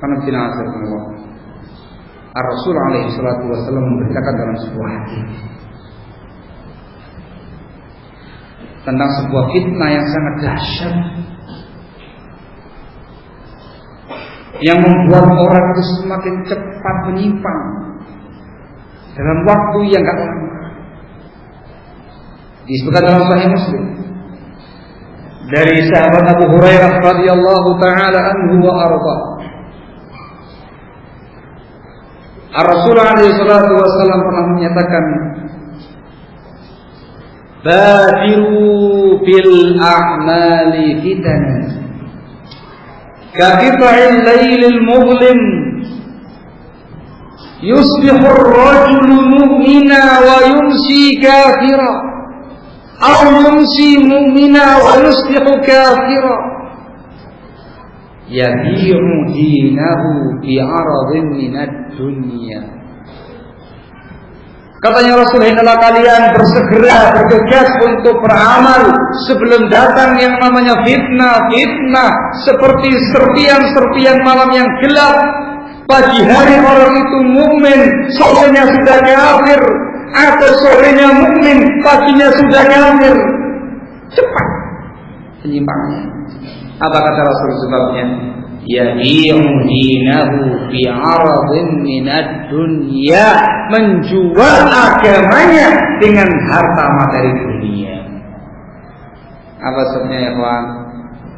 Karena jenazah Allah. Ar-Rasul alaihi salatu wasallam memberitakan dalam sebuah hadis tentang sebuah fitnah yang sangat dahsyat yang membuat orang itu semakin cepat menyimpang dalam waktu yang gak lama. Disebutkan dalam Sahih Muslim dari sahabat Abu Hurairah radhiyallahu taala anhu wa arda. Rasulullah SAW pernah menyatakan, badiru bil a'mali fitanan kaqita'il lailil muzlim yusbihu ar-rajulu mu'mina wa yumsi kafira aw yumsi mu'mina wa yusbihu kafira yabi'u dinahu bi'aradin minad dunia. Katanya Rasul, hendaklah kalian bersegera bergegas untuk beramal sebelum datang yang namanya fitnah seperti serpian malam yang gelap. Pagi hari orang itu mukmin, sorenya sudah kafir, atau sorenya mukmin, paginya sudah kafir. Cepat penyimpangannya. Apa kata Rasul sebabnya? Yabi'u dinahu bi'aradin minad dunya, menjual agamanya dengan harta materi dunia. Apa sebabnya ya kawan?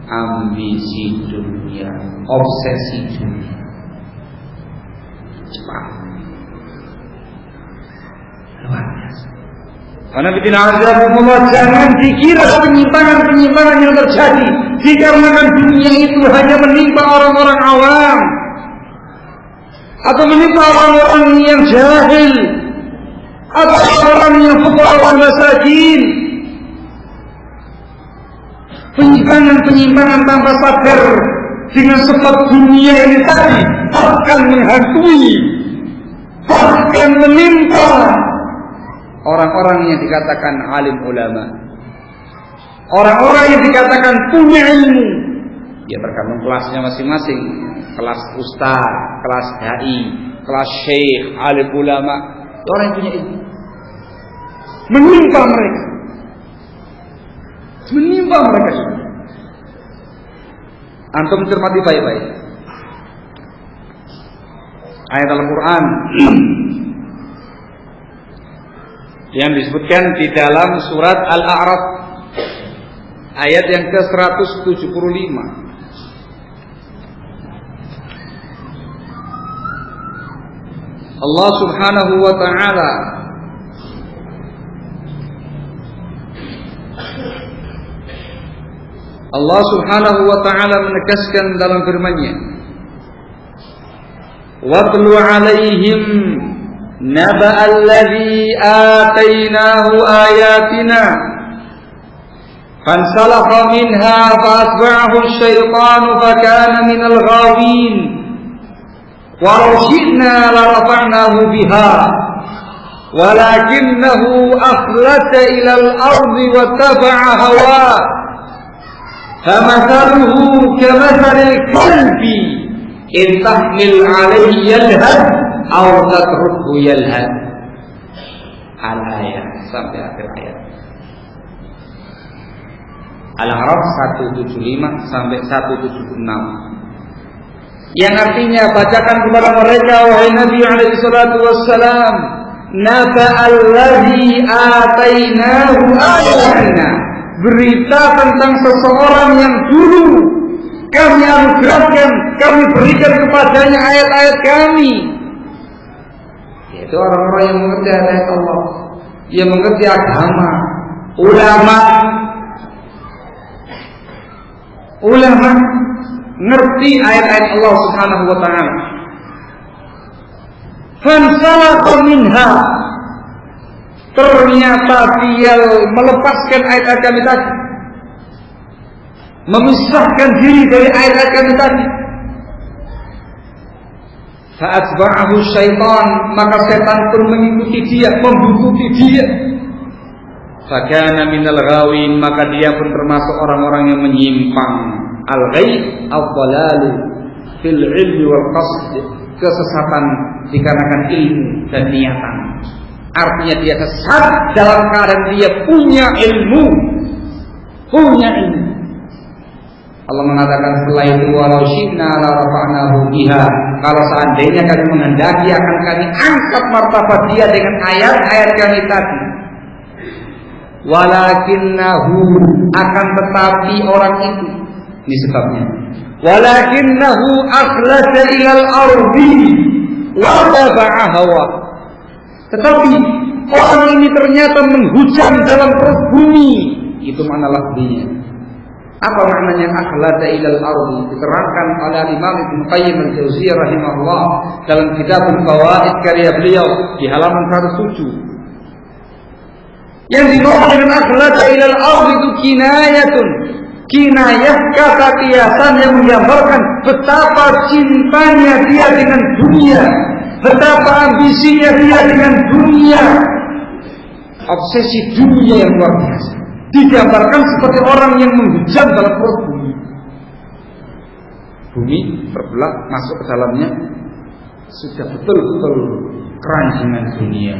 Ambisi dunia, obsesi dunia. Cepat. Luar biasa. Karena jangan dikira penyimpangan yang terjadi dikarenakan dunia itu hanya menimpa orang-orang awam atau menimpa orang-orang yang jahil atau orang yang fuqara masakin. Penyimpangan tanpa sadar dengan sebab dunia ini tadi akan menghantui, bahkan menimpa orang-orang yang dikatakan alim ulama, orang-orang yang dikatakan punya ilmu. Ya tergantung kelasnya masing-masing. Kelas ustaz, kelas dai, kelas syekh, alim ulama, orang yang punya ilmu. Menimpa mereka. Antum cermati baik-baik ayat Al-Quran yang disebutkan di dalam surat Al-A'raf ayat yang ke-175. Allah Subhanahu wa taala menegaskan dalam firman-Nya, "Watlu 'alaihim نبأ الذي آتيناه آياتنا فانسلخ منها فأتبعه الشيطان فكان من الغاوين ولو شئنا لرفعناه بها ولكنه أخلد إلى الأرض واتبع هواه فمثله كمثل الكلب إن تحمل عليه يلهث أو تتركه يلهث." Al-ayat sampai akhir ayat. Al-A'raf 175 sampai 176. Yang artinya, bacakan kepada mereka wahai Nabi alaihi salatu wassalam, naba'allazi atainahu ayatina, berita tentang seseorang yang dulu kami anugerahkan, kami berikan kepadanya ayat-ayat kami. Yaitu orang-orang yang mengerti ayat Allah, yang mengerti agama, ulama ngerti ayat-ayat Allah Subhanahu wa taala. Fansalakha minha, ternyata dia melepaskan ayat-ayat kami tadi, memisahkan diri dari ayat-ayat kami tadi. Fa'atba'ahu syaitan, maka setan pun mengikuti dia, membuntuti dia. fakana minal ghawin, maka dia pun termasuk orang-orang yang menyimpang. Al-ghaib ad-dhalalu fil ilmi wal qasd, kesesatan dikarenakan ilmu dan niatan. Artinya dia sesat dalam keadaan dia punya ilmu. Allah mengatakan setelah itu, walau syi'na la rafa'nahu biha, kalau seandainya kami menghendaki akan kami angkat martabat dia dengan ayat-ayat kami tadi. Walakinnahu, akan tetapi orang itu, ini sebabnya, walakinnahu akhlasa ilal ardi wa taba'a hawa, tetapi orang ini ternyata menghujam dalam perut bumi. Itu makna lafzinya. Apa maknanya akhlada ilal ardi? Diterangkan oleh Imam Ibnu Qayyim al-Jauziyah rahimahullah dalam kitab Al-Fawaid karya beliau di halaman 107. Yang dimaksud dengan akhlada ilal ardi itu kinayah kata kiasan yang menggambarkan betapa cintanya dia dengan dunia, betapa ambisinya dia dengan dunia, obsesi dunia yang luar biasa. Digambarkan seperti orang yang menghujam dalam perut bumi. Bumi terbelah, masuk ke dalamnya sudah betul-betul keranjingan dunia.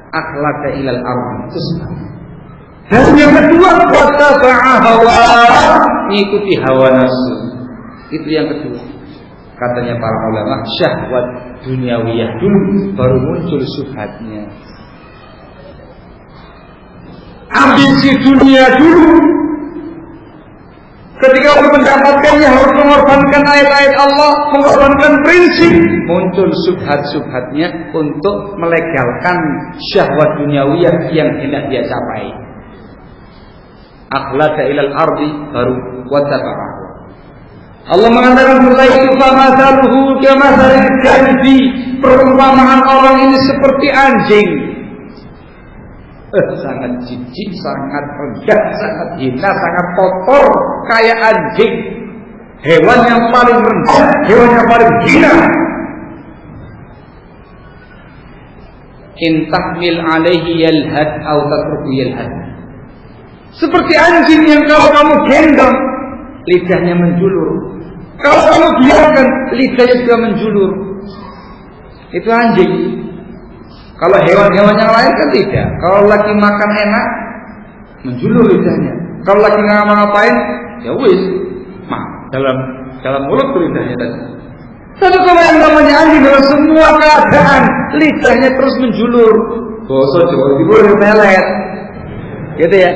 Akhlaka ilal ardi, itu sebabnya. Dan yang kedua, wattaba'a hawa, mengikuti hawa nafsu. Itu yang kedua. Katanya para ulama, syahwat duniawiyah dulu, baru muncul syubhatnya. Ambisi dunia dulu. Ketika orang mendapatkannya harus mengorbankan ayat-ayat Allah, mengorbankan prinsip. Muncul subhat-subhatnya untuk melegalkan syahwat duniawiyah yang tidak dia capai. Akhlada ilal ardi baru wattaba'a. Allah mengatakan setelah itu famathaluhu kamathalil kalbi, perumpamaan orang ini seperti anjing. Sangat jijik, sangat rendah, sangat hina, sangat kotor, kayak anjing. Hewan yang paling rendah, hewan yang paling hina. In tahmil alaihi yalhad aw tatruku yalhad. Seperti anjing yang kalau kamu gendong, lidahnya menjulur. Kalau kamu biarkan, lidahnya juga menjulur. Itu anjing. Kalau hewan-hewan yang lain kan tidak. Kalau lagi makan enak, menjulur lidahnya. Kalau lagi ngapa-ngapain, ya wis, dalam mulut lidahnya tadi. Tapi kalau yang namanya anjing dalam semua keadaan, lidahnya terus menjulur. Bosok Jawa Timur melet, gitu ya.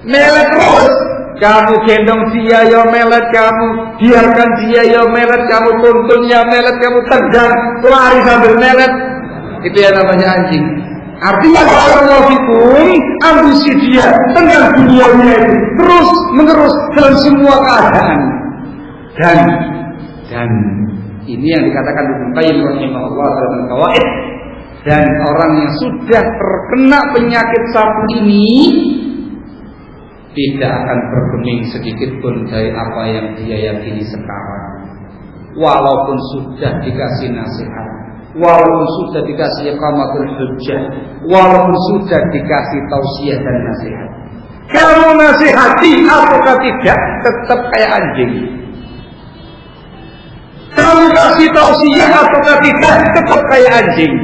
Melet terus. Kamu gendong dia ya melet, kamu biarkan dia ya melet, kamu tuntun ya melet, kamu tendang, lari sambil melet. Itu yang namanya anjing. Artinya kalau fikum, ambisi dia tentang dunianya itu terus menerus dalam semua keadaan. Dan ini yang dikatakan Ibnu Qayyim rahimahullah dalam Al-Fawaid. Dan orang yang sudah terkena penyakit satu ini tidak akan bergeming sedikit pun dari apa yang dia yakini sekarang. Walaupun sudah dikasih nasihat, walaupun sudah dikasih iqamatul hujjah, walaupun sudah dikasih tausiah dan nasihat. Kamu nasihati atau tidak, tetap kayak anjing. Kamu kasih tausiah atau tidak, tetap kayak anjing.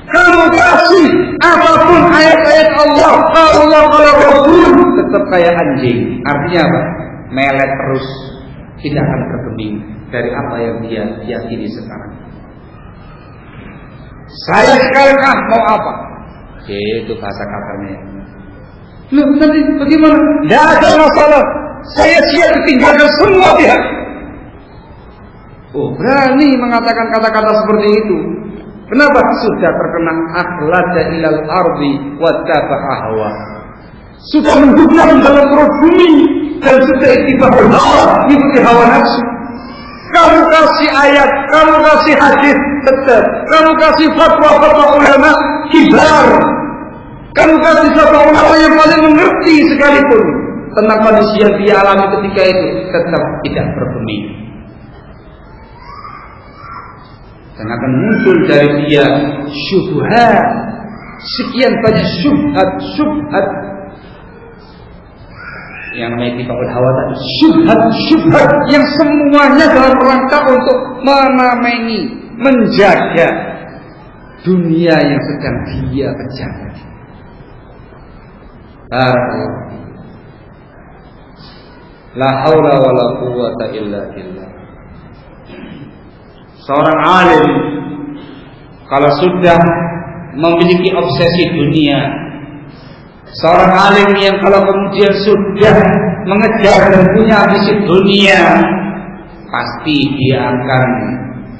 Kamu kasih apapun ayat-ayat Allah, kalau Rasul, tetap kayak anjing. Artinya apa? Melet terus, tidak akan bergeming dari apa yang dia yakini sekarang. Saya sekarang mau apa? Itu bahasa kasarnya. Loh, nanti bagaimana? Tidak ada masalah. Saya siap ditinggalkan semua pihak. Oh, berani mengatakan kata-kata seperti itu. Kenapa? Sudah terkena akhlada ilal ardi wattaba'a hawa. Sudah menghujam dalam perut bumi dan sudah ittiba'ul hawa, mengikuti hawa nafsu. Kamu kasih ayat, kamu kasih hadis, tetap. Kamu kasih fatwa-fatwa ulama kibar. Kamu kasih fatwa ulama yang paling mengerti sekalipun tentang kondisi yang dia alami ketika itu, tetap tidak bergeming. Dan akan muncul dari dia syubhat sekian banyak syubhat yang namanya ittifaqul hawa tadi, syubhat yang semuanya dalam rangka untuk menjaga dunia yang sedang dia kejar. La haula wala quwwata illa billah. Seorang alim kalau sudah memiliki obsesi dunia, seorang alim yang kalau kemudian sudah mengejar dan punya ambisi dunia, pasti dia akan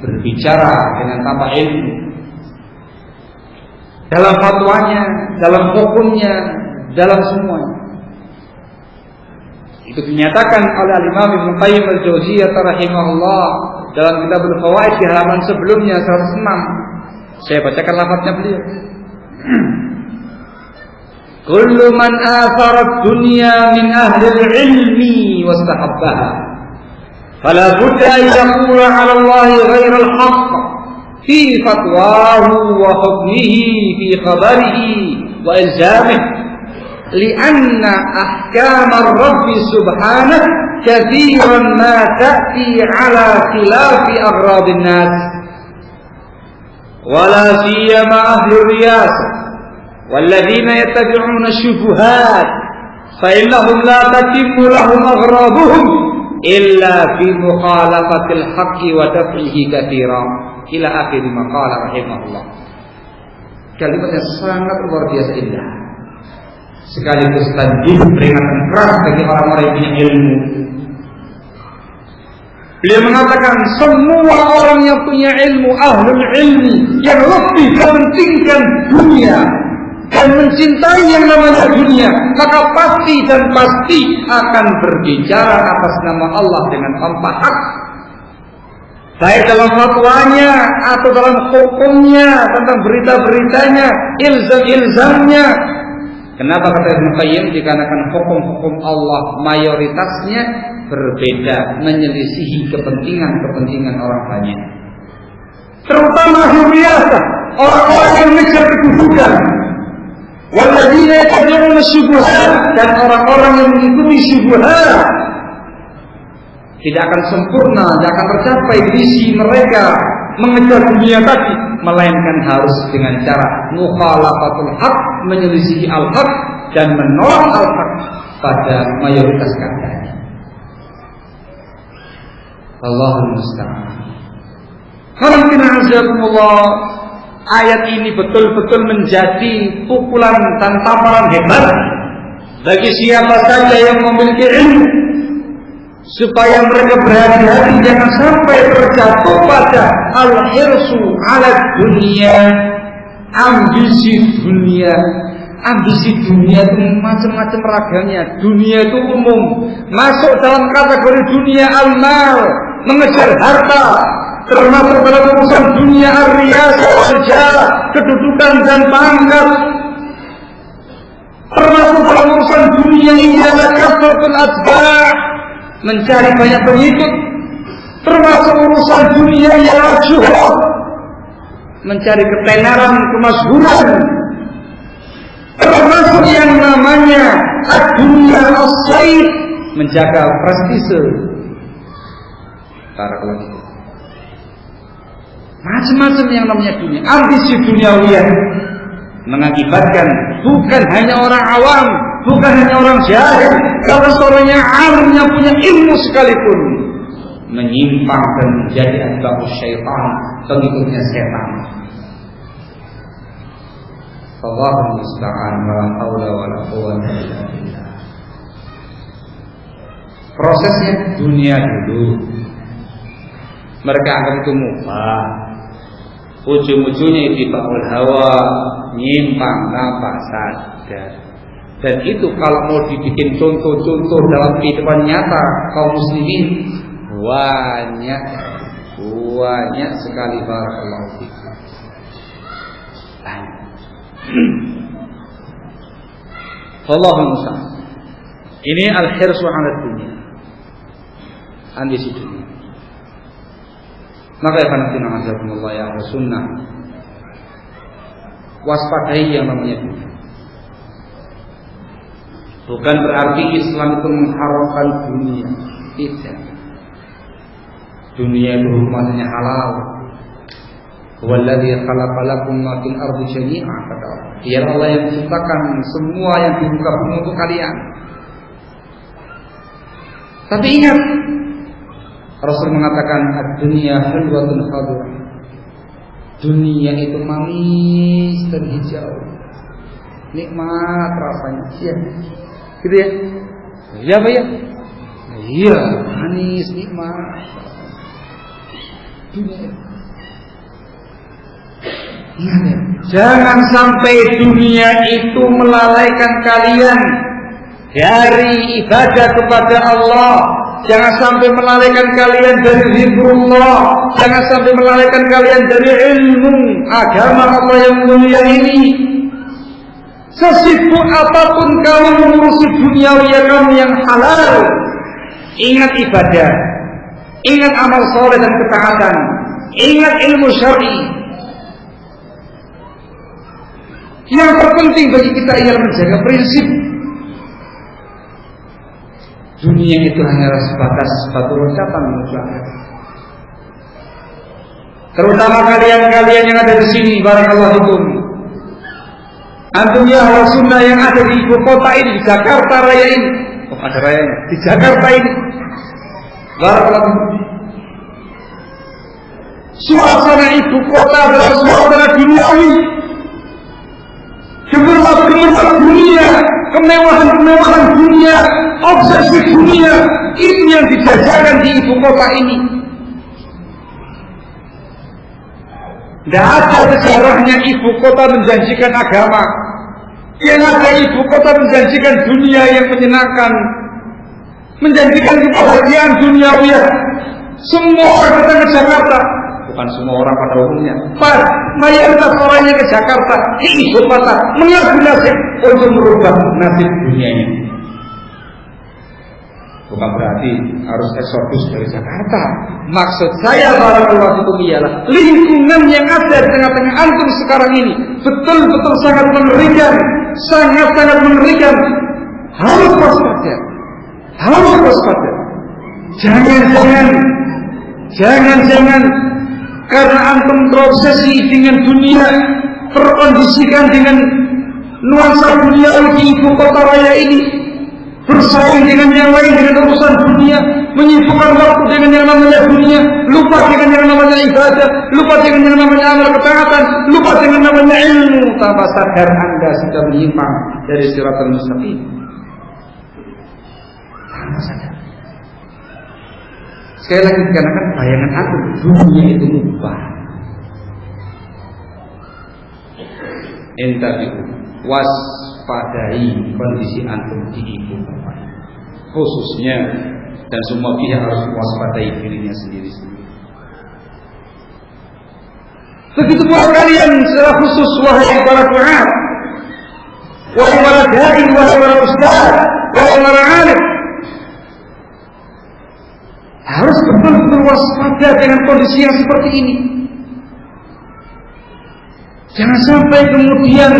berbicara dengan tanpa ilmu dalam fatwanya, dalam hukumnya, dalam semuanya. Itu dinyatakan oleh Imam Ibnu Qayyim al-Jauziyah rahimahullah dalam kitab Al-Fawaid di halaman sebelumnya 106. Saya bacakan lafaznya beliau. Kullu man athara ad-dunya min ahli al-ilmi wastahabbaha fala budda an yaqula 'ala Allah ghayra al-haqq fi fatwahu wa hukmihi fi khabarihi wa ilzamihi li'anna ahkam ar-rabb subhanahu kathiran ma ta'ti 'ala khilafi aghrad an-nas wala siyama ahli riyasah والذين يتبعون الشبهات فإنهم لا تتم لهم أغراضهم إلا في مخالفة الحق ودفعه كثيرا إلى آخر ما قال رحمه الله. Kalimatnya sangat luar biasa indah, sekaligus tanjib peringatan keras bagi orang-orang yang punya ilmu. Beliau mengatakan semua orang yang punya ilmu, ahlul ilmi, yang lebih mementingkan dunia dan mencintai yang namanya dunia, maka pasti dan pasti akan berbicara atas nama Allah dengan tanpa hak, baik dalam fatwanya atau dalam hukumnya, tentang berita-beritanya, ilzam-ilzamnya. Kenapa kata Ibnu Qayyim? Dikarenakan hukum-hukum Allah mayoritasnya berbeda, menyelisihi kepentingan orang banyak, terutama hurriyah, orang-orang yang mengejar kedudukan. Walladzina yattabi'una syubhat, dan orang-orang yang mengikuti syubhat tidak akan sempurna, tidak akan tercapai visi mereka mengejar dunia tadi, melainkan harus dengan cara mukhalafatul haq, menyelisihi al-haq dan menolak al-haq pada mayoritas keadaannya. Allahul musta'an. Alhamdulillah, ayat ini betul-betul menjadi pukulan dan tamparan hebat bagi siapa saja yang memiliki ilmu, supaya mereka berhati-hati jangan sampai terjatuh pada al-hirsu ala dunia, ambisi dunia. Ambisi dunia itu macam-macam ragamnya. Dunia itu umum, masuk dalam kategori dunia al-mal, mengejar harta, termasuk dalam urusan dunia ar-riyasah, sejarah, kedudukan dan pangkat, termasuk dalam urusan dunia ini adalah kasratul atba', mencari banyak pengikut, termasuk urusan dunia yang syuhrat, mencari ketenaran, kemasyhuran, termasuk yang namanya ad-dunya as-sayd, menjaga prestise. Barakallahu. Macam-macam yang namanya dunia, ambisi duniawiyah mengakibatkan bukan hanya orang awam, bukan hanya orang jahil, kalau seorang yang alim yang punya ilmu sekalipun menyimpang dan menjadi atba'us syaitan, pengikutnya setan. Allahul musta'an, wa haula wala quwwata illa billah. Prosesnya dunia dulu mereka anggap itu mubah, ujung-ujungnya ittifaqul hawa, nyimpang tanpa sadar. Dan itu kalau mau dibikin contoh-contoh dalam kehidupan nyata kaum muslimin, banyak sekali. Barakallahu fikum. Allahumma musta'an. Ini al-hirsu 'ala dunya, ambisi dunia. Maka ya khanatina azakumullah ya ahli sunnah, waspadai yang namanya dunia. Bukan berarti Islam itu mengharamkan dunia, tidak. Dunia itu hukumannya halal. Walladzi khalaqa lakum ma fil ardi jami'a, kata Allah. Dia Allah yang menciptakan semua yang di muka bumi untuk kalian. Tapi ingat, Rasul mengatakan ad-dunya hulwatun khadirah. Dunia itu manis dan hijau, nikmat rasanya. Iya, gitu ya? Iya apa ya? Iya, manis, nikmat. Dunia. Ingat ya, jangan sampai dunia itu melalaikan kalian dari ibadah kepada Allah. Jangan sampai melalaikan kalian dari zikrullah. Jangan sampai melalaikan kalian dari ilmu agama Allah yang mulia ini. Sesibuk apapun kamu mengurusi duniawi kamu yang halal, ingat ibadah, ingat amal soleh dan ketaatan, ingat ilmu syar'i. Yang terpenting bagi kita ialah menjaga prinsip. Dunia itu hanyalah sebatas batu loncatan menuju akhirat. Terutama kalian-kalian yang ada di sini, barakallahu fikum. Antum ya ahlu sunnah yang ada di ibu kota ini, di Jakarta Raya ini. Oh, ada rayanya. Di Jakarta ini. Barakallahu fikum. Suasana ibu kota adalah suasana duniawi. Gemerlap-gemerlap dunia, kemewahan-kemewahan dunia, obsesi dunia, itu yang dijajakan di ibu kota ini. Tidak ada sejarahnya ibu kota menjanjikan agama. Yang ada ibu kota menjanjikan dunia yang menyenangkan, menjanjikan kebahagiaan duniawi. Semua orang datang ke Jakarta. Bukan semua orang pada umumnya, mayoritas orangnya ke Jakarta, ke ibu kota, mengambil nasib untuk merubah nasib dunianya. Bukan berarti harus eksodus dari Jakarta. Maksud saya barakallahu fikum ialah lingkungan yang ada di tengah-tengah antum sekarang ini betul-betul sangat mengerikan, sangat-sangat mengerikan. Harus waspada, harus waspada. Jangan karena antum terobsesi dengan dunia, terkondisikan dengan nuansa dunia di ibu kota raya ini, bersaing dengan yang lain dengan urusan dunia, menyibukkan waktu dengan yang namanya dunia, lupa dengan yang namanya ibadah, lupa dengan yang namanya amal ketaatan, lupa dengan namanya ilmu. Tanpa sadar Anda sudah menyimpang dari siratal mustaqim. Tanpa sadar. Sekali lagi dikarenakan bayangan antum dunia itu mubah. Intabi'u, waspadai kondisi antum di ibu kota, khususnya, dan semua pihak harus waspadai dirinya sendiri. Begitu pula kalian secara khusus, wahai para du'a, wahai para dai, wahai para ustaz, wahai para alim, harus betul-betul waspada dengan kondisi yang seperti ini. Jangan sampai kemudian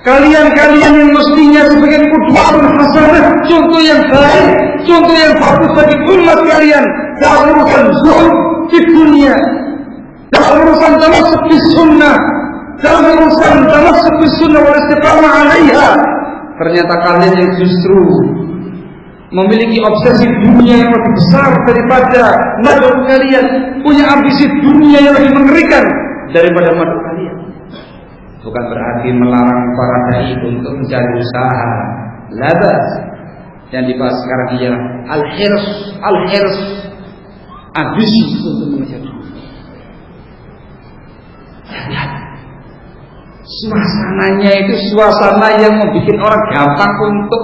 kalian-kalian yang mestinya sebagai qudwatun hasanah, contoh yang baik, contoh yang bagus bagi umat kalian dalam urusan zuhud di dunia, dalam urusan tamassuk bis sunnah, dalam urusan tamassuk bis sunnah wal istiqamah 'alaiha. Ternyata kalian yang justru memiliki obsesi dunia yang lebih besar daripada madu kalian, punya ambisi dunia yang lebih mengerikan daripada madu kalian. Bukan berarti melarang para dai untuk mencari usaha labas. Yang dibahas sekarang ialah al-hirs, ambisi untuk mengejar dunia. Suasananya itu suasana yang membuat orang gampang untuk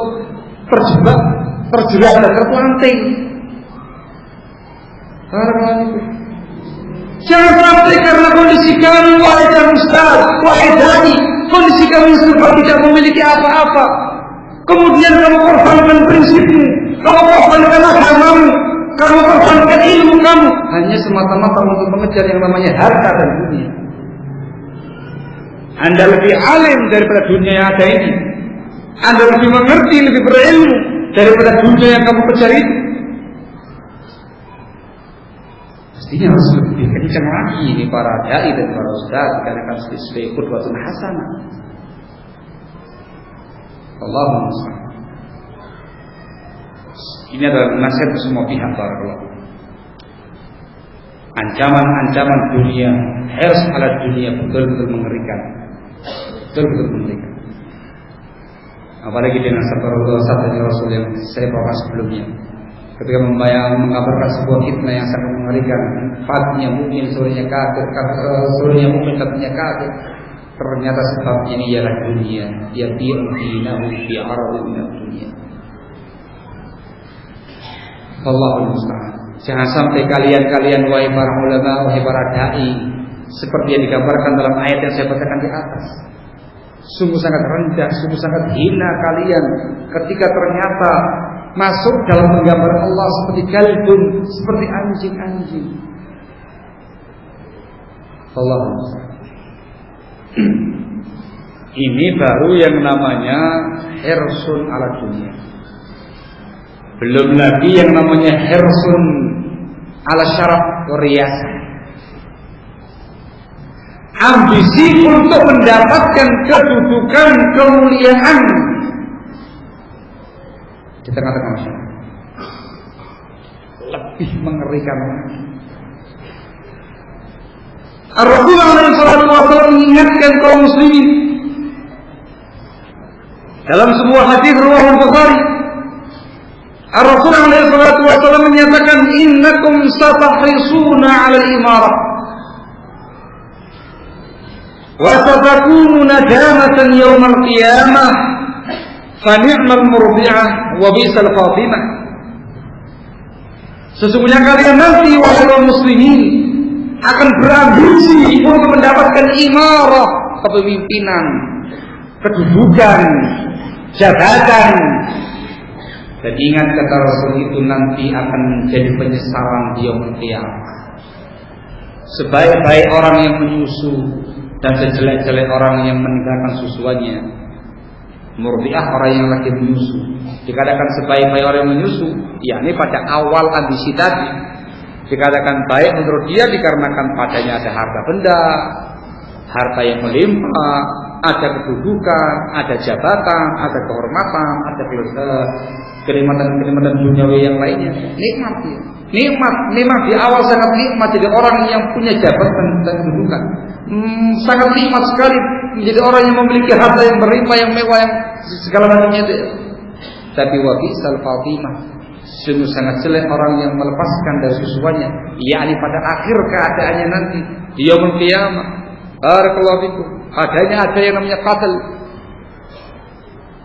terjerat dan terpelanting. Jangan sampai karena kondisi kamu, wahai ustaz, wahai dai, kondisi kamu seperti tidak memiliki apa-apa, kemudian kamu korbankan prinsipmu, kamu korbankan agamamu, kamu korbankan ilmu kamu, hanya semata-mata untuk mengejar yang namanya harta dan dunia. Anda lebih alim daripada dunia yang ada ini. Anda lebih mengerti, lebih berilmu daripada dunia yang kamu kejar itu. Mestinya harus lebih kencang lagi ini para dai dan para ustaz, dikarenakan sebagai qudwatun hasanah. Allahumma musta'an. Ini adalah nasihat ke semua pihak barakallahu. Ancaman-ancaman dunia, hirs ala dunia betul-betul mengerikan. Betul-betul mengerikan. Apalagi dengan sabda Rasul yang saya bawa sebelumnya. Ketika mengabarkan sebuah fitnah yang sangat mengerikan, fatnya mukmin, sorenya kafir, sorenya mukmin, katanya kafir. Ternyata sebabnya ini ialah dunia. Dia dinahu fi aradin min dunia. Allahul musta'an. Jangan sampai kalian wahai para ulama, wahai para dai, seperti yang digambarkan dalam ayat yang saya bacakan di atas. Sungguh sangat rendah, sungguh sangat hina kalian ketika ternyata masuk dalam menggambar Allah seperti kalbun, seperti anjing-anjing. Allahul musta'an. Ini baru yang namanya hirsun ala dunia. Belum lagi yang namanya hirsun ala syaraf riyasah. Ambisi untuk mendapatkan kedudukan, kemuliaan di tengah-tengah masyarakat. Lebih mengerikan lagi. Rasulullah SAW mengingatkan kaum muslimin dalam sebuah hadis riwayat Bukhari. Rasulullah SAW menyatakan, innakum satahrisuna 'ala al-imarah wa satakunu nadamatan yawm al-qiyamah fa ni'mal murdi'ah wa bi'sal khatimah. Sesungguhnya kalian nanti wahai kaum muslimin akan berambisi untuk mendapatkan imarah, kepemimpinan, kedudukan, jabatan. Dan ingat kata Rasul itu nanti akan menjadi penyesalan di yaumul qiyamah. Sebaik-baik orang yang menyusu dan sejelek-jelek orang yang meninggalkan susuannya. Murdiah orang yang lagi menyusu. Dikatakan sebaik-baik orang yang menyusu, yakni pada awal ambisi tadi. Dikatakan baik menurut dia dikarenakan padanya ada harta benda, harta yang melimpah, ada kedudukan, ada jabatan, ada kehormatan, ada kenikmatan duniawi yang lainnya. Nikmat dia. Nikmat di awal sangat nikmat jadi orang yang punya jabatan dan kedudukan. Sangat nikmat sekali menjadi orang yang memiliki harta yang berlimpah, yang mewah, yang segala macamnya itu. Tapi wa bi'sal khatimah. Sungguh sangat jelek orang yang melepaskan dari susuannya, yakni pada akhir keadaannya nanti di yaumul qiyamah. Barakallahu fikum. Adanya ada yang namanya qatl.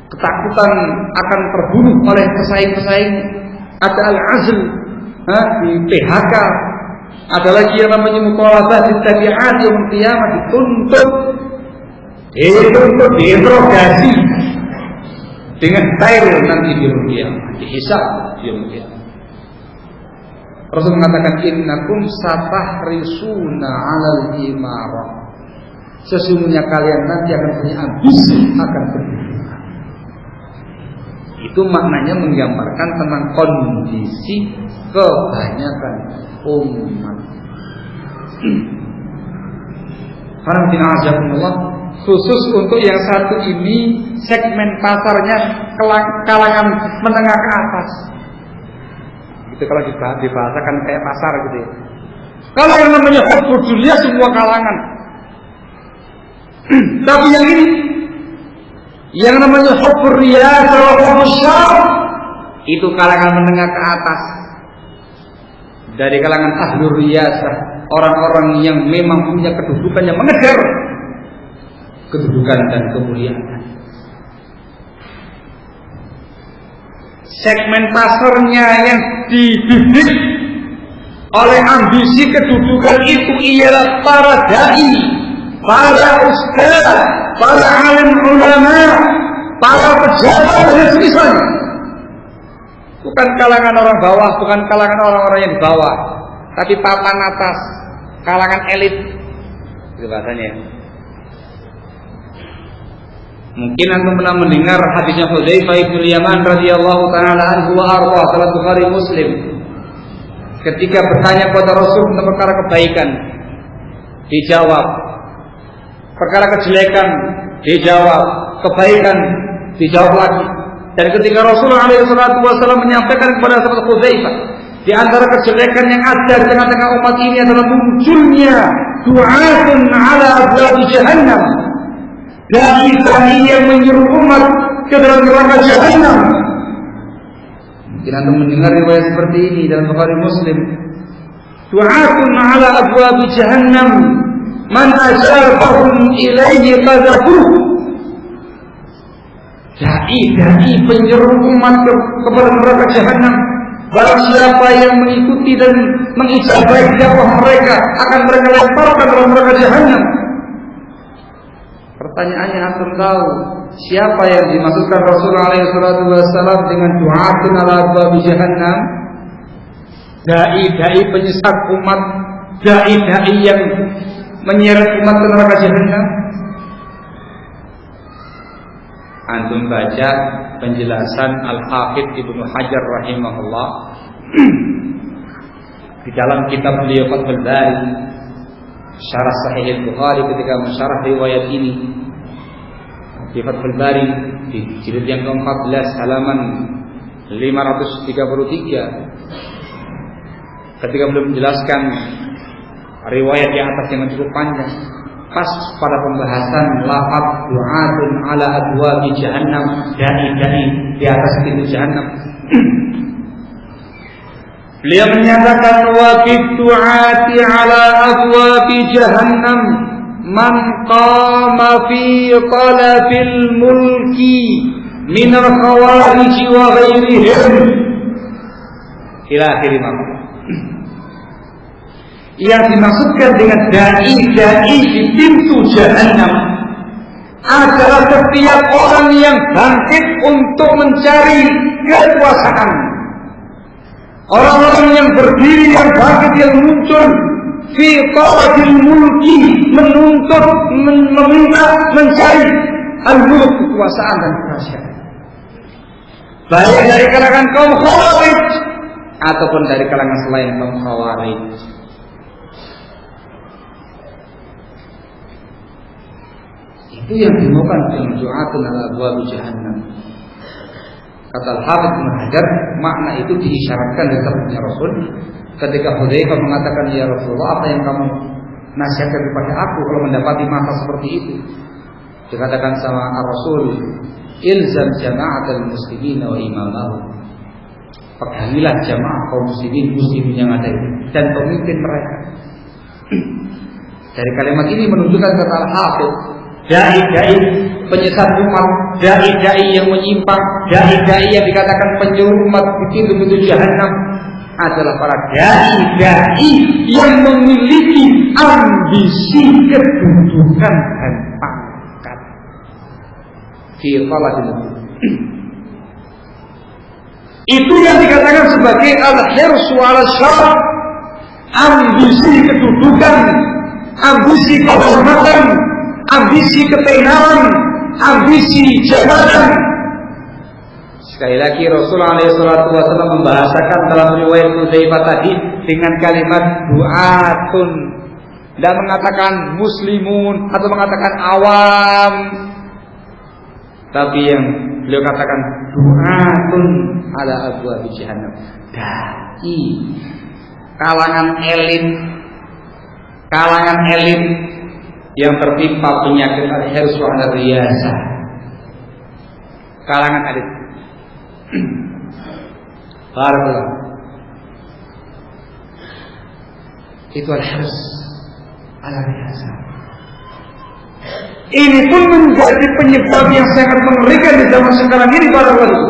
Ketakutan akan terbunuh oleh pesaing-pesaing. Ada al-azl, di PHK. Ada lagi yang namanya mutalabah tabi'at yaumul qiyamah, dituntut diinterogasi dengan tail nanti di yaumul qiyamah, dihisab di yaumul qiyamah. Rasul mengatakan innakum satahrisuna 'alal imarah. Sesungguhnya kalian nanti akan punya ambisi akan kedudukan. Itu maknanya menggambarkan tentang kondisi kebanyakan umat. Alhamdulillah, khusus untuk yang satu ini segmen pasarnya kalangan menengah ke atas. Itu kalau dibahasakan kayak pasar gitu ya. Kalau yang namanya hubbud dunia semua kalangan. Tapi yang ini yang namanya hubbur riyasah wa hubbus syaraf itu kalangan menengah ke atas. Dari kalangan ahlur riyasah, orang-orang yang memang punya kedudukan yang mengejar kedudukan dan kemuliaan. Segmen pasarnya yang dibidik oleh ambisi kedudukan itu ialah para dai, para ustaz, para alim ulama, para pejabat dan sebagainya. Bukan kalangan orang bawah, bukan kalangan orang-orang yang di bawah, tapi papan atas, kalangan elit. Itu bahasanya. Mungkin antum pernah mendengar hadisnya Hudzaifah bin Yaman radhiyallahu taala anhu wa arda dalam Bukhari Muslim. Ketika bertanya kepada Rasul tentang perkara kebaikan, dijawab. Perkara kejelekan, dijawab. Kebaikan, dijawab lagi. Dan ketika Rasulullah SAW menyampaikan kepada sahabat Hudzaifah, di antara kejelekan yang ada di tengah-tengah umat ini adalah munculnya du'atun ala abwab jahannam, dai yang menyeru umat ke dalam neraka jahannam. Mungkin anda mendengar riwayat seperti ini dalam Bukhari Muslim. Du'atun ala abwab jahannam, man ajabahum ilaihi qadhafuh. Dai penyeru umat kepada neraka jahannam. Barang siapa yang mengikuti dan mengijabahi dakwah mereka, akan mereka lemparkan dalam neraka jahannam. Pertanyaannya, antum tahu siapa yang dimaksudkan Rasulullah SAW dengan du'atun ala abwab jahannam? Dai penyesat umat, dai yang menyeret umat ke neraka jahannam. Antum baca penjelasan Al-Hafidz Ibnu Hajar rahimahullah di dalam kitab beliau Fathul Bari Syarah Sahih Al-Bukhari ketika mensyarah riwayat ini di Fathul Bari di jilid yang ke-14 halaman 533 ketika beliau menjelaskan riwayat yang atas yang cukup panjang pas pada pembahasan lafaz du'atun ala abwabi jahannam, dai di atas pintu jahannam. Beliau menyatakan wa du'ati ala abwabi jahannam man qama fi talabil mulki min al-khawarij wa ghairihim ila akhir maqam. Yang dimaksudkan dengan dai di pintu jahannam adalah setiap orang yang bangkit untuk mencari kekuasaan, orang-orang yang berdiri, yang bangkit, yang muncul fi talabil mulki, menuntut, meminta, mencari al-mulk, kekuasaan dan kerajaan, baik dari kalangan kaum khawarij ataupun dari kalangan selain kaum khawarij. Itu yang dimaukan dengan du'atun ala abwab jahannam. Kata Al-Hafidz Ibnu Hajar, makna itu diisyaratkan dari sabda Rasul ketika Hudzaifah mengatakan, ya Rasulullah, apa yang kamu nasihatkan kepada aku kalau mendapati masa seperti itu? Dikatakan sama Rasul, ilzam jama'atul muslimin wa imamahum. Pegangilah jamaah kaum muslimin yang ada ini dan pemimpin mereka. Dari kalimat ini menunjukkan kata Al-Hafidz, dai penyesat umat, dai yang menyimpang, dai yang dikatakan penyuruh umat di pintu-pintu jahannam adalah para dai yang memiliki ambisi kedudukan dan pangkat. Itu yang dikatakan sebagai al-hirsu ala syaraf, ambisi kedudukan, ambisi kehormatan, ambisi ketenaran, ambisi jabatan. Sekali lagi Rasulullah SAW membahasakan dalam riwayat Hudzaifah tadi dengan kalimat du'atun, dan mengatakan muslimun atau mengatakan awam, tapi yang beliau katakan du'atun ala abwab jahannam, dai kalangan elit yang tertimpa penyakit al-hirsu ala riyasah, kalangan elit. Barakallah. Itu al-hirs ala riyasah. Ini pun menjadi penyebab yang sangat mengerikan di zaman sekarang ini, barakallah.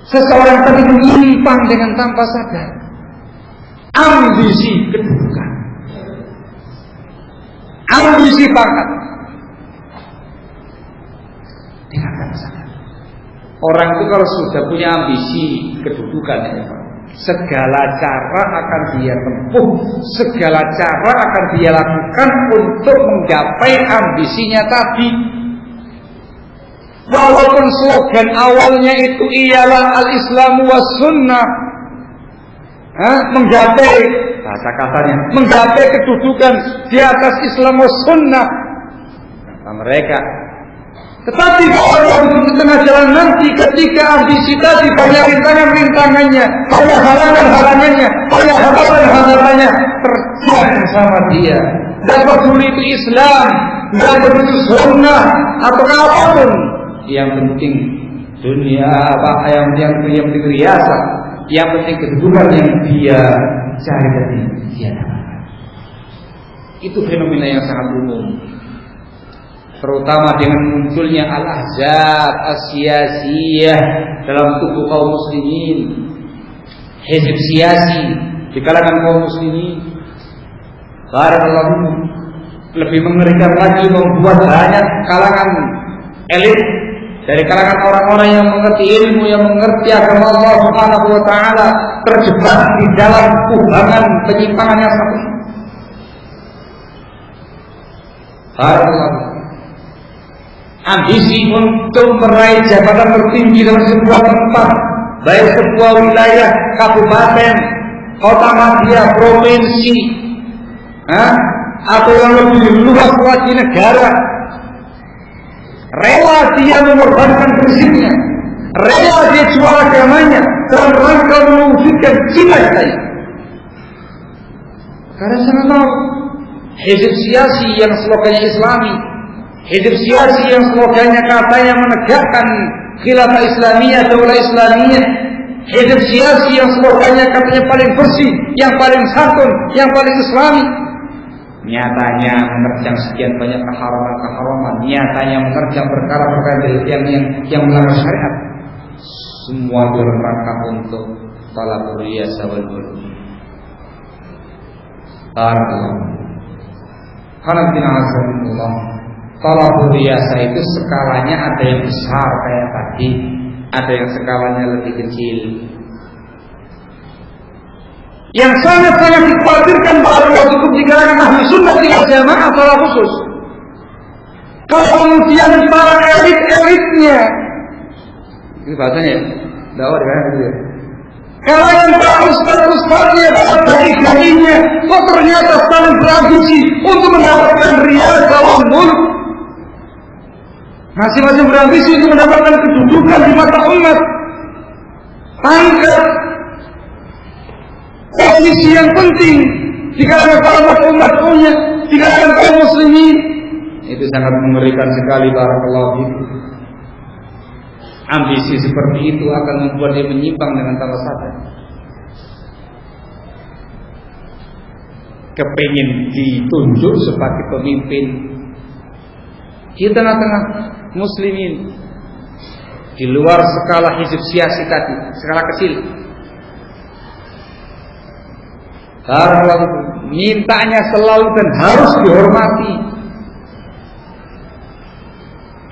Seseorang tadi menyimpang dengan tanpa sadar, ambisi kedudukan, ambisi pangkat, dengan tanpa sadar. Orang itu kalau sudah punya ambisi kedudukan, segala cara akan dia tempuh, segala cara akan dia lakukan untuk menggapai ambisinya tadi. Walaupun slogan awalnya itu ialah al-Islamu was sunnah, menggapai, bahasa kasarnya, menggapai kedudukan di atas Islam was sunnah, kata mereka. Tetapi kalau di tengah jalan nanti ketika ambisi tadi banyak rintangan-rintangannya, banyak halangan-halangannya, banyak hambatan-hambatannya terjadi sama dia. Dan peduli itu Islam, dan peduli itu sunnah atau apapun. Yang penting dunia apa yang penting riasa, yang penting kedudukan yang dia cari tadi dia dapatkan. Itu fenomena yang sangat umum. Terutama dengan munculnya al-ahzab as-siyasiyah dalam tubuh kaum muslimin, hizb siyasi di kalangan kaum muslimin. Barakallahu, lebih mengerikan lagi membuat banyak kalangan elit dari kalangan orang-orang yang mengerti ilmu, yang mengerti agama Allah Subhanahu wa taala terjebak di dalam kubangan penyimpangan yang satu. Barakallahu, ambisi untuk meraih jabatan tertinggi dalam sebuah tempat, baik sebuah wilayah, kabupaten, kota madya, provinsi, atau yang lebih luas lagi negara, rela dia mengorbankan prinsipnya, rela dia jual agamanya dalam rangka mewujudkan cita-citanya. Karena sangat tahu hizb siyasi yang slogannya Islami, hizb siyasi yang slogannya katanya menegakkan khilafah Islamiyah, daulah Islamiyah, hizb siyasi yang slogannya katanya paling bersih, yang paling santun, yang paling Islami, nyatanya menerjang sekian banyak keharaman, nyatanya menerjang perkara-perkara yang melanggar syariat. Semua dalam rangka untuk talabul riyasah wal ulum. Karena dinazamullah, talabul riyasah itu skalanya ada yang besar kayak tadi, ada yang skalanya lebih kecil. Yang sangat-sangat dikhawatirkan barakallahu fikum di kalangan ahli sunnah wal jamaah secara khusus, kalau kemudian para elit-elitnya, ini bahasanya dakwah di kalangan itu, kalangan para ustaz-ustaznya, para dai-dainya, kok ternyata saling berambisi untuk mendapatkan riyasah wal mulk, masing-masing berambisi untuk mendapatkan kedudukan di mata umat, pangkat, posisi yang penting di kalangan para umat-umatnya, di kalangan kaum muslimin. Itu sangat mengerikan sekali barakallahu fikum. Ambisi seperti itu akan membuat dia menyimpang dengan tanpa sadar. Kepingin ditunjuk sebagai pemimpin di tengah-tengah muslimin, di luar skala hizb siyasi tadi, skala kecil. Karena mintanya selalu dan harus dihormati,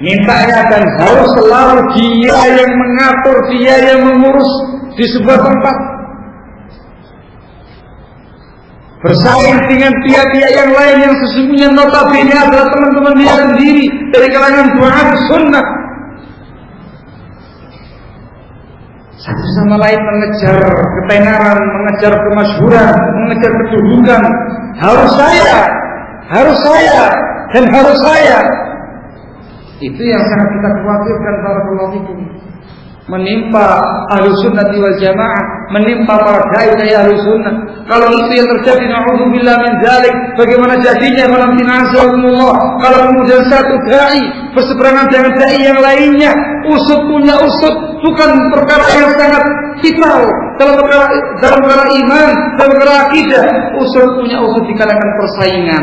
mintanya dan harus selalu dia yang mengatur, dia yang mengurus di sebuah tempat, bersaing dengan pihak-pihak yang lain yang sesungguhnya notabene adalah teman-teman dia sendiri dari kalangan du'at sunnah. Satu sama lain mengejar ketenaran, mengejar kemasyhuran, mengejar kedudukan. Harus saya, dan harus saya. Itu yang sangat kita khawatirkan barakallahu fikum. Menimpa ahlu sunnah wal jamaah, menimpa para dai ahlu sunnah. Kalau itu yang terjadi, na'udzubillah min dzalik, bagaimana jadinya malam tinazalullah kalau kemudian satu dai berseberangan dengan dai yang lainnya, usut punya usut, bukan perkara yang sangat vital dalam perkara iman, dalam perkara akidah. Usut punya usut di kalangan persaingan,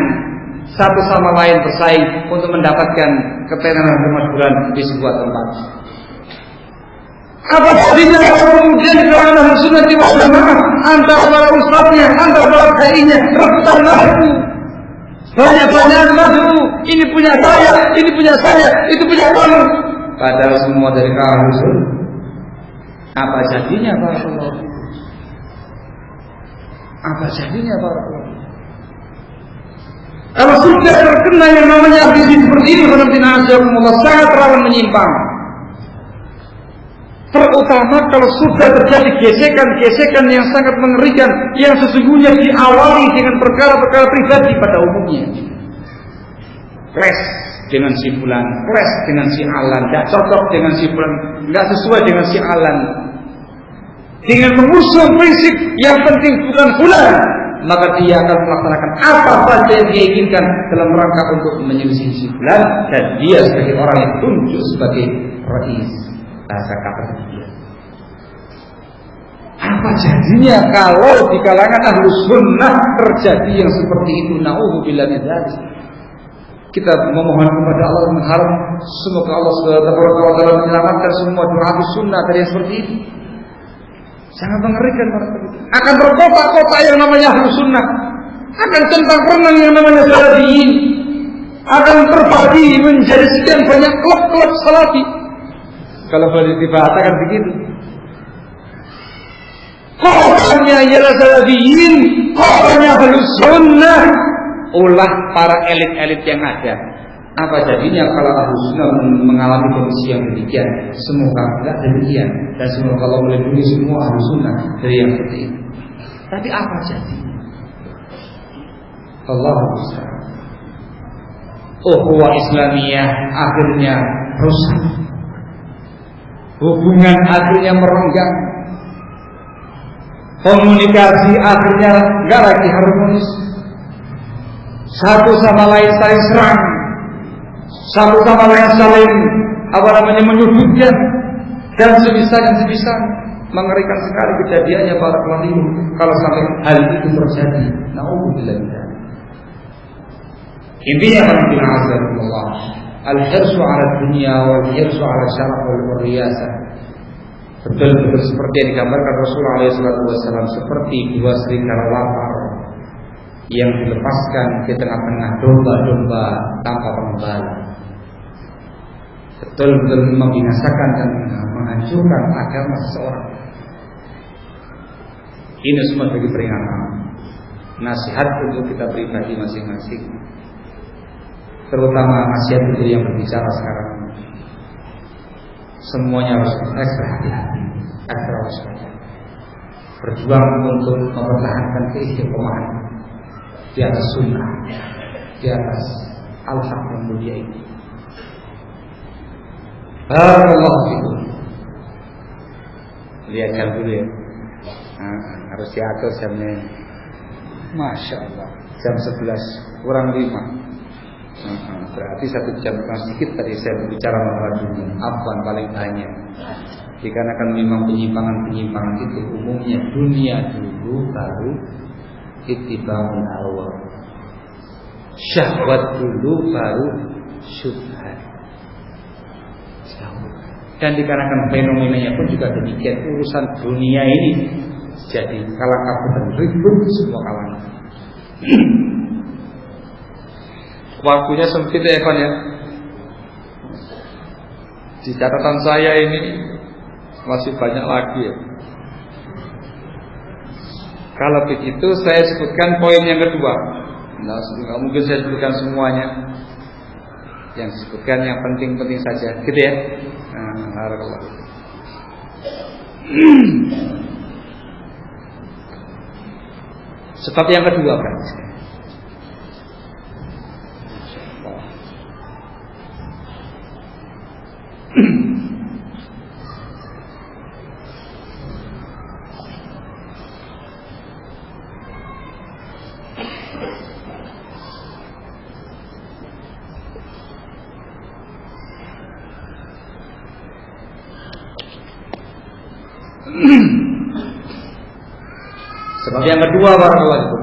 satu sama lain bersaing untuk mendapatkan ketenaran kemasyhuran di sebuah tempat. Apa jadinya kalau kemudian di kalangan ahlu sunnah wal jamaah antara para ustadznya, antara para dai-nya rebutan nafsu, banyak-banyak nafsu, ini punya saya, ini punya saya, itu punya kamu, padahal semua dari ahlu sunnah. Apa jadinya barakallahu fikum? Apa jadinya barakallahu fikum? Kalau sudah terkena yang namanya ambisi seperti ini, sangat rawan menyimpang. Terutama kalau sudah terjadi gesekan-gesekan yang sangat mengerikan, yang sesungguhnya diawali dengan perkara-perkara pribadi pada umumnya. Clash dengan si fulan, clash dengan si alan, tidak cocok dengan si fulan, tidak sesuai dengan si alan. Dengan mengusung prinsip yang penting bukan fulan, maka dia akan melaksanakan apa saja yang dia inginkan dalam rangka untuk menyelisih si fulan, dan dia sebagai orang yang tunjuk sebagai rais bahasa kata dia. Apa jadinya kalau di kalangan ahlu sunnah terjadi yang seperti itu? Na'udzubillah min dzalik. Kita memohon kepada Allah, mengharap semoga Allah Subhanahu wa taala menyelamatkan semua doa sunnah dari yang seperti ini. Sangat mengerikan para penduduk. Akan berkota-kota yang namanya ahlu sunnah, akan centang perenang yang namanya salafiyin, akan terbagi menjadi sekian banyak klub-klub salafi. Kalau boleh dikatakan begitu, kotanya ialah salafiyin, kotanya ahlu sunnah. Ulah para elit-elit yang ada. Apa jadinya kalau ahlu sunnah mengalami kondisi yang demikian? Semoga tidak demikian, dan semoga Allah melindungi semua ahlu sunnah dari yang seperti itu. Tapi apa jadinya? Allah besar. Ukhuwah Islamiyah akhirnya rusak. Hubungan akhirnya merenggang. Komunikasi akhirnya nggak lagi harmonis. Satu sama lain saling serang, satu sama lain saling menyudutkan, dan sebisa. Mengerikan sekali kejadiannya para kelahiru kalau sampai hal itu terjadi. Na'udzubillah. Intinya Allah, al-hirsu 'ala dunya wal hirsu 'ala syaraf wal riyasah. Betul-betul seperti yang digambarkan Rasulullah SAW, seperti dua serigala lapar yang dilepaskan di tengah-tengah domba-domba tanpa pengembala. Betul-betul membinasakan dan menghancurkan agama seseorang. Ini semua bagi peringatan, nasihat untuk kita pribadi masing-masing, terutama nasihat untuk yang berbicara sekarang. Semuanya harus ekstra hati-hati, ekstra waspada, berjuang untuk mempertahankan keistiqomahan di atas sunnah, di atas al-haq yang mulia ini. Barakallahu fikum. Lihat jam dulu ya. Harus diatur jamnya. Masya Allah. Jam 11 kurang 5. Berarti 1 jam kurang sedikit tadi saya berbicara masalah dunia. Afwan paling banyak. Dikarenakan memang penyimpangan itu umumnya dunia dulu, baru ittiba'ul hawa, syahwat dulu, baru syubhat. Dan dikarenakan fenomenanya pun juga demikian, urusan dunia ini jadi kalang kabut dan ribut semua kalangan. Waktunya sempit ya Pak ya. Di catatan saya ini masih banyak lagi ya. Kalau begitu saya sebutkan poin yang kedua. Nah, nggak mungkin saya sebutkan semuanya. Yang disebutkan yang penting-penting saja, gitu ya. Barakallah. Sebab yang kedua kan. Sebab yang kedua barakallahu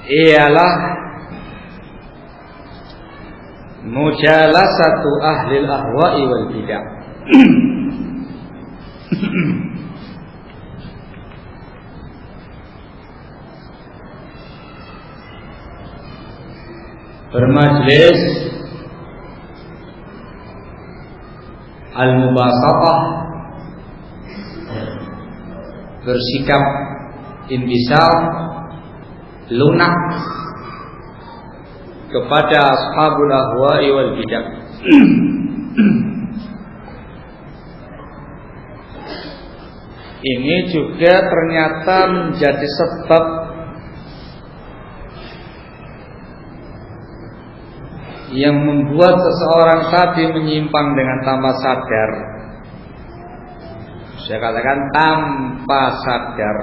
ialah mujalasatu ahlil ahwa'i wal bidah. Bermajlis al-mubasatah, bersikap inbisar, lunak kepada ashabul ahwa'i wal bidah. Ini juga ternyata menjadi sebab yang membuat seseorang tadi menyimpang dengan tanpa sadar. Saya katakan tanpa sadar.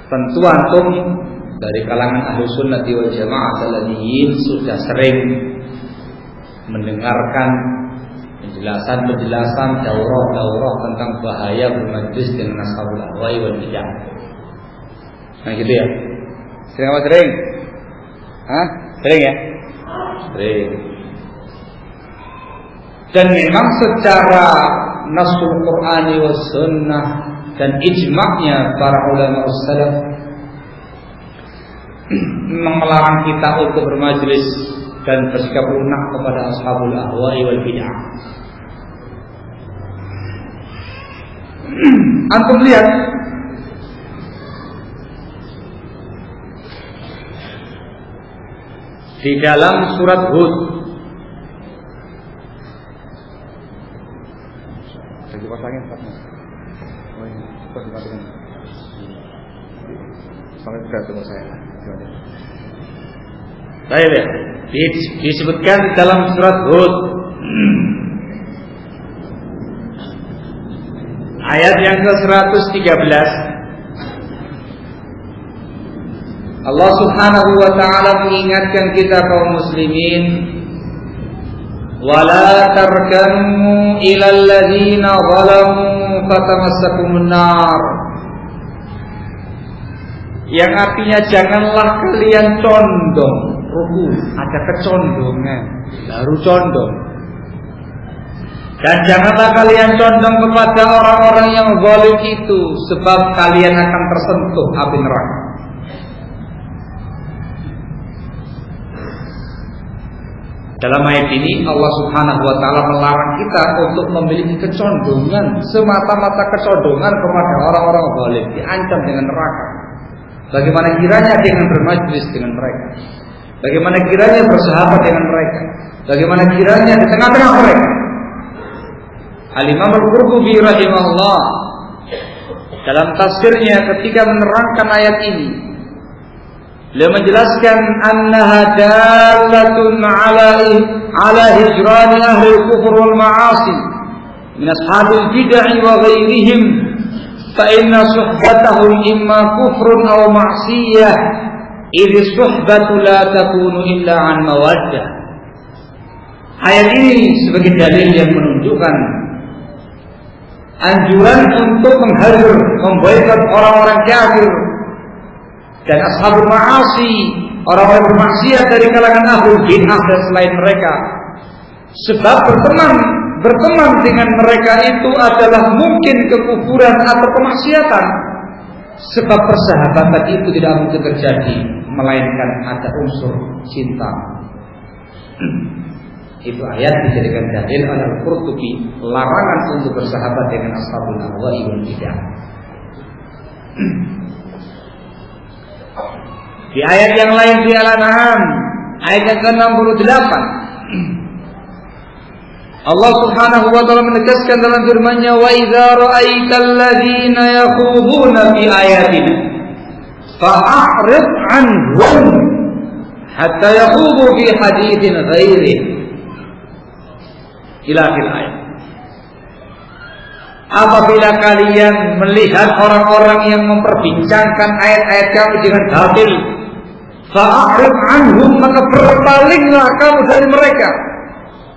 Tentu antum dari kalangan ahlu sunnati wal jamaah saladiyin sudah sering mendengarkan penjelasan daurah tentang bahaya bermajlis dengan ashabul ahwa'i wal bidah. Nah gitu ya. Sering apa sering? Hah? Sering ya? Sering. Dan memang secara nasul Qur'ani was sunnah dan ijma'nya para ulama salaf melarang kita untuk bermajlis dan bersikap lunak kepada ashabul ahwa'i wal bid'ah. Antum lihat di dalam surat Hud. Baik ya. Disebutkan dalam surat Hud ayat yang ke-113, Allah Subhanahu wa taala mengingatkan kita kaum muslimin, wala tarkanu ilal ladzina zalamu fatamassakumun nar, yang artinya janganlah kalian condong. Ruku ada kecondongan, baru condong. Dan janganlah kalian condong kepada orang-orang yang zalim itu, sebab kalian akan tersentuh api neraka. Dalam ayat ini Allah Subhanahu wa taala melarang kita untuk memiliki kecondongan, semata-mata kecondongan kepada orang-orang zalim, diancam dengan neraka. Bagaimana kiranya dengan bermajlis dengan mereka? Bagaimana kiranya bersahabat dengan mereka? Bagaimana kiranya di tengah-tengah mereka? Al-Imam Al-Qurtubi rahimahullah dalam tafsirnya ketika menerangkan ayat ini, beliau menjelaskan annaha dalatun ala hijrani ahli al-kufr wal ma'asi min ashabil bid'ah wa ghairihim, fa inna suhbatahum imma kufrun aw ma'siyah. Idh suhbatu la takunu illa an mawaddah. Ayat ini sebagai dalil yang menunjukkan anjuran untuk menghajar, memboikot orang-orang kafir dan ashabul ma'asi, orang-orang bermaksiat dari kalangan ahlul bid'ah dan selain mereka. Sebab berteman dengan mereka itu adalah mungkin kekufuran atau kemaksiatan. Sebab persahabatan itu tidak mungkin terjadi melainkan ada unsur cinta. Itu ayat dijadikan dalil oleh Al-Qurtubi, larangan untuk bersahabat dengan ashabul ahwa'i wal bidah. Di ayat yang lain di Al-An'am ayat yang ke-68, Allah Subhanahu wa taala menegaskan dalam firman-Nya, wa idza ra'aital ladzina yakhuduna fi ayatina fa'rid 'anhum hatta yakhudu fi haditsin ghairihi ila akhir ayat. Apabila kalian melihat orang-orang yang memperbincangkan ayat-ayat kami dengan batil, fa'rid 'anhum, maka berpalinglah kamu dari mereka,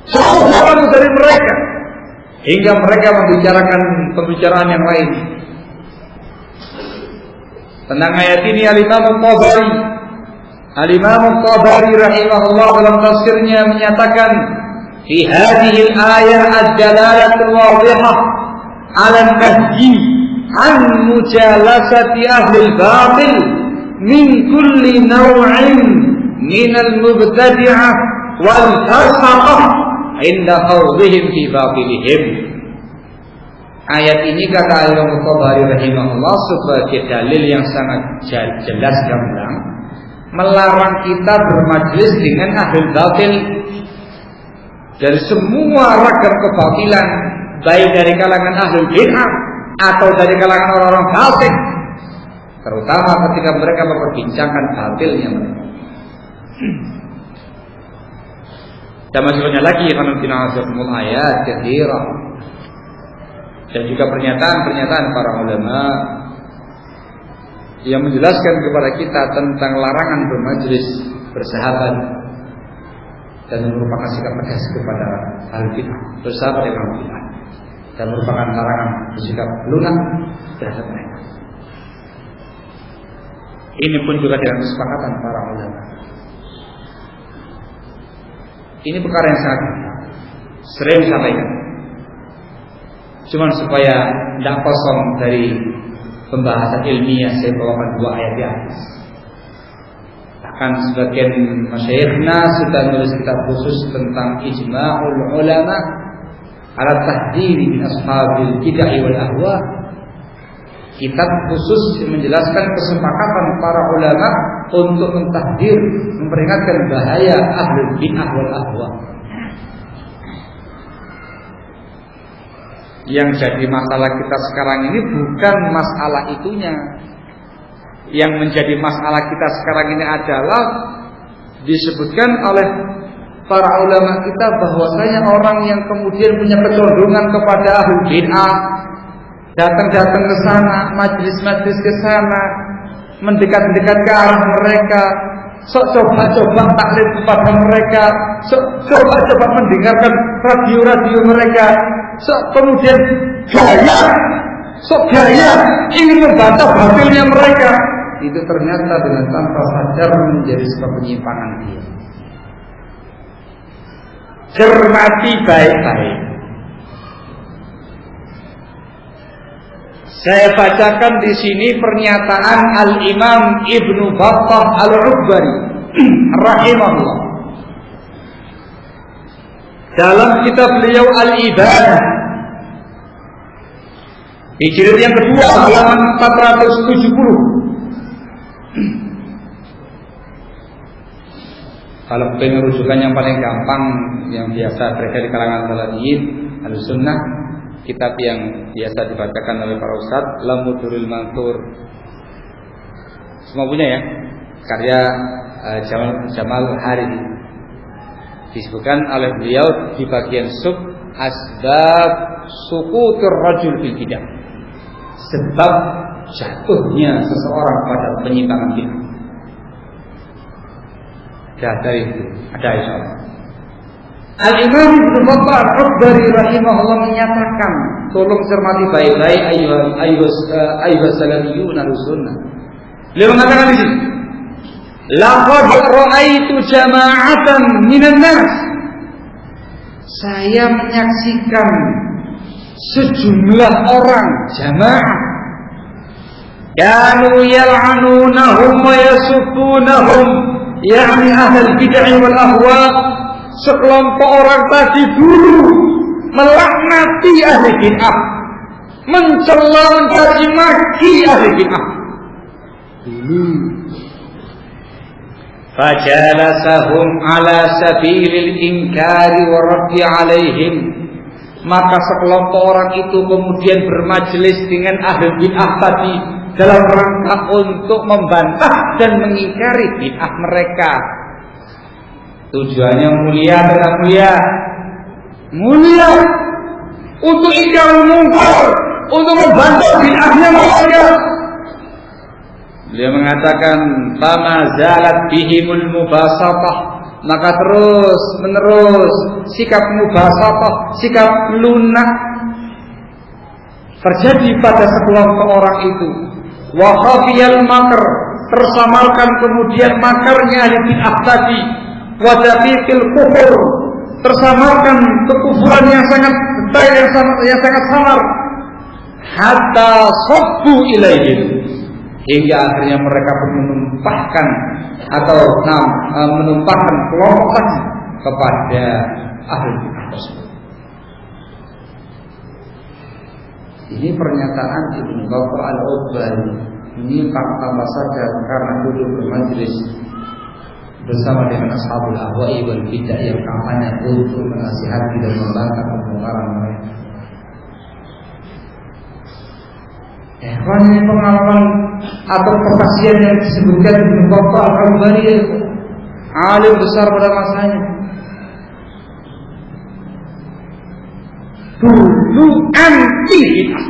jauh kamu dari mereka, hingga mereka membicarakan pembicaraan yang lain. Tentang ayat ini Al-Imam Al-Tabari rahimahullah dalam tafsirnya menyatakan, fi hadhihi al-ayah ad-dalalatu wadihah 'ala an-nahyi an mujalasati ahli al-batil min kulli naw'in min al-mubtadi'ah wal fasaqah inda khawdihim fi batilihim. Ayat ini kata Al-Imam Tabari rahimahullah sebagai dalil yang sangat jelas gamblang melarang kita bermajelis dengan ahli batil dari semua ragam kebatilan, baik dari kalangan ahli bid'ah atau dari kalangan orang-orang fasik, terutama ketika mereka memperbincangkan batilnya mereka. Dan masih banyak lagi ayat katsirah dan juga pernyataan-pernyataan para ulama yang menjelaskan kepada kita tentang larangan bermajelis bersahabat dan merupakan sikap tegas kepada ahli bid'ah, bersahabat dengan ahli bid'ah, dan merupakan larangan bersikap lunak terhadap mereka. Ini pun juga dengan kesepakatan para ulama. Ini perkara yang sangat sering disampaikan. Cuman supaya tidak kosong dari pembahasan ilmiah, saya bawakan 2 ayat di atas. Bahkan sebagian masyayikhna sudah menulis kitab khusus tentang ijma'ul ulama ala tahdiri min ashabil bid'ah wal ahwa. Kitab khusus menjelaskan kesepakatan para ulama untuk mentahdir, memperingatkan bahaya ahlul bid'ah wal ahwa. Yang jadi masalah kita sekarang ini bukan masalah itunya. Yang menjadi masalah kita sekarang ini adalah disebutkan oleh para ulama kita bahwasanya orang yang kemudian punya kecenderungan kepada ahlul bid'ah, datang-datang ke sana, majlis-majlis ke sana, mendekat-dekat ke arah mereka, sok coba-coba taklid kepada mereka, sok coba-coba mendengarkan radio-radio mereka, sok kemudian gaya ingin membantah batilnya mereka. Itu ternyata dengan tanpa sadar menjadi sebab penyimpangan dia. Cermati baik-baik. Saya bacakan di sini pernyataan Al-Imam Ibnu Battah Al-Ubbari rahimahullah dalam kitab beliau Al-Ibadah di jilid yang kedua halaman 470. Kalau pengen rujukan yang paling gampang yang biasa mereka di kalangan salafiyin Ahlussunnah, kitab yang biasa dibacakan oleh para ustaz, Lamudurul Manthur. Semua punya ya, karya Jamal Hariri. Disebutkan oleh beliau di bagian sub asbab suqutur rajul fil bidah, sebab jatuhnya seseorang pada penyimpangan bid'ah. Dari itu ada insyaallah. Al-Imam Ibnu Battah Al-Ubbari rahimahullah menyatakan, tolong cermati baik-baik ayyuhas salafiyun al-sunnah. Beliau mengatakan di sini, laqad ra'aitu jama'atan minan nas. Saya menyaksikan sejumlah orang jamaah kanu yal'anunahum wa yasubunahum, yakni ahlul bid'ah wal ahwa. Sekelompok orang tadi dulu melaknati ahli bid'ah, mencela mencaci maki ahli bid'ah dulu. Fajalasahum ala sabilil inkari wa raddi alaihim. Maka sekelompok orang itu kemudian bermajelis dengan ahli bid'ah tadi dalam rangka untuk membantah dan mengingkari bid'ah mereka. Tujuannya mulia dan mulia. Mulia untuk ingkar mungkar, untuk membantah bid'ahnya mereka. Beliau mengatakan, "Fama zalat bihimul mubasatah." Maka terus menerus sikap mubasatah, sikap lunak terjadi pada sekelompok orang itu. Wa khafiyal makr, tersamarkan kemudian makarnya ahli bid'ah tadi. Wa daqiqil kufur, tersamarkan kekufuran yang sangat detail, yang sangat samar. Hatta sabbu ilaihim, hingga akhirnya mereka pun menumpahkan atau menumpahkan kelompok tadi kepada ahli bid'ah tersebut. Ini pernyataan Ibnu Battah Al-Ubbari. Ini fakta saja karena dulu bermajelis bersama dengan ashabul ahwa'i wal bid'ah yang kampanye untuk menasihati dan membantah kemungkaran mereka. Ini pengalaman atau kesaksian yang disebutkan di Bapak Al-Bari, alim besar pada masanya. Dulu anti bid'ah.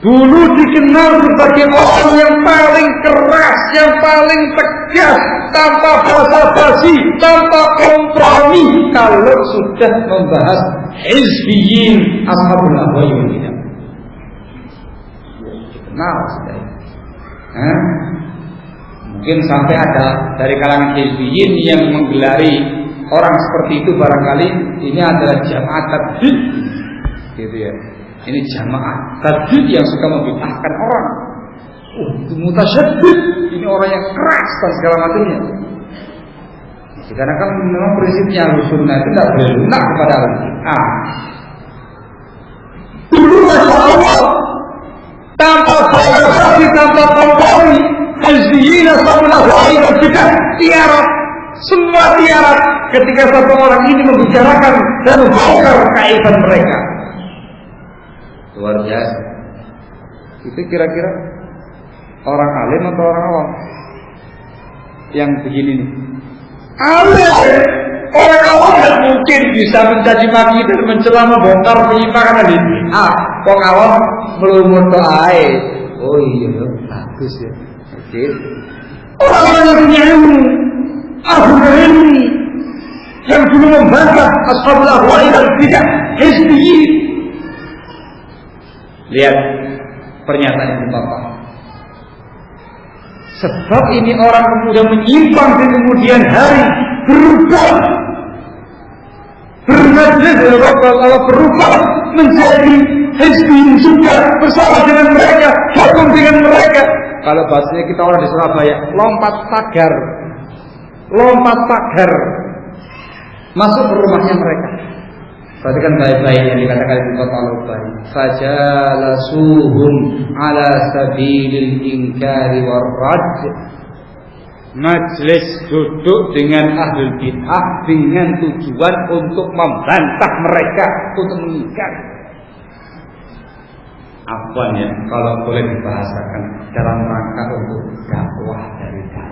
Dulu dikenal sebagai orang yang paling keras, yang paling tegas, tanpa basa-basi, tanpa kompromi kalau sudah membahas hizbiyin ashabul ahwa'i wal bid'ah. Dikenal sudah. Mungkin sampai ada dari kalangan hizbiyin yang menggelari orang seperti itu, barangkali ini adalah jamaah tabdid, gitu ya. Ini jamaah tabdid yang suka membid'ahkan orang. Itu mutasyaddid, ini orang yang keras dan segala macamnya. Karena kan memang prinsipnya Ahlussunnah itu tidak boleh lunak kepada al-bid'ah. Dulu Masya Allah, tanpa basa-basi, tanpa kompromi, hizbiyin ashabul ahwa'i wal bid'ah tiarap, semua tiarap ketika satu orang ini membicarakan dan membongkar keaiban mereka. Luar biasa. Itu kira-kira orang alim atau orang awam yang begini nih? Alim. Orang awam tidak mungkin bisa mencaci maki dan mencela membongkar penyimpangan ini. Orang awam melumur doai. Oh iya, bagus ya. Oke. Orang yang punya ilmu, ahli ilmu, yang dulu membantah ashabul ahwa'i wal bid'ah, hizbiyin. Lihat pernyataan itu Bapak. Sebab ini orang kemudian menyimpang di kemudian hari, berubah, bermajlis berubah menjadi hizbiyin juga bersama dengan mereka, hukum dengan mereka. Kalau bahasanya kita orang di Surabaya, lompat pagar, masuk ke rumahnya mereka. Perhatikan baik-baik yang dikatakan di kota Al-Bari. Fajalasuhum ala sabilil inkari warrad. Majlis duduk dengan ahlul bid'ah dengan tujuan untuk membantah mereka, untuk mengingkari. Apa ya kalau boleh dibahasakan dalam rangka untuk dakwah dari dalam.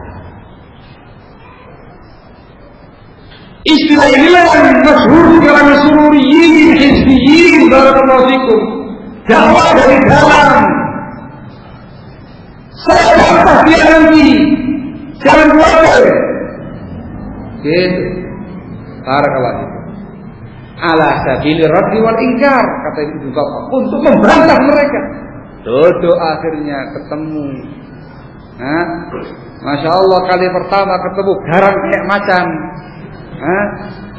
Istilah inilah yang masyhur di kalangan sururiyin, hizbiyin, barakallahu fikum. Dakwah dari dalam. Saya bantah dia nanti, jangan khawatir. Gitu. Barakallahu fikum. Ala sabili raddi wal inkar, kata Ibnu Bapak, untuk membantah mereka. Duduk akhirnya ketemu. Masya Allah, kali pertama ketemu garang kayak macan.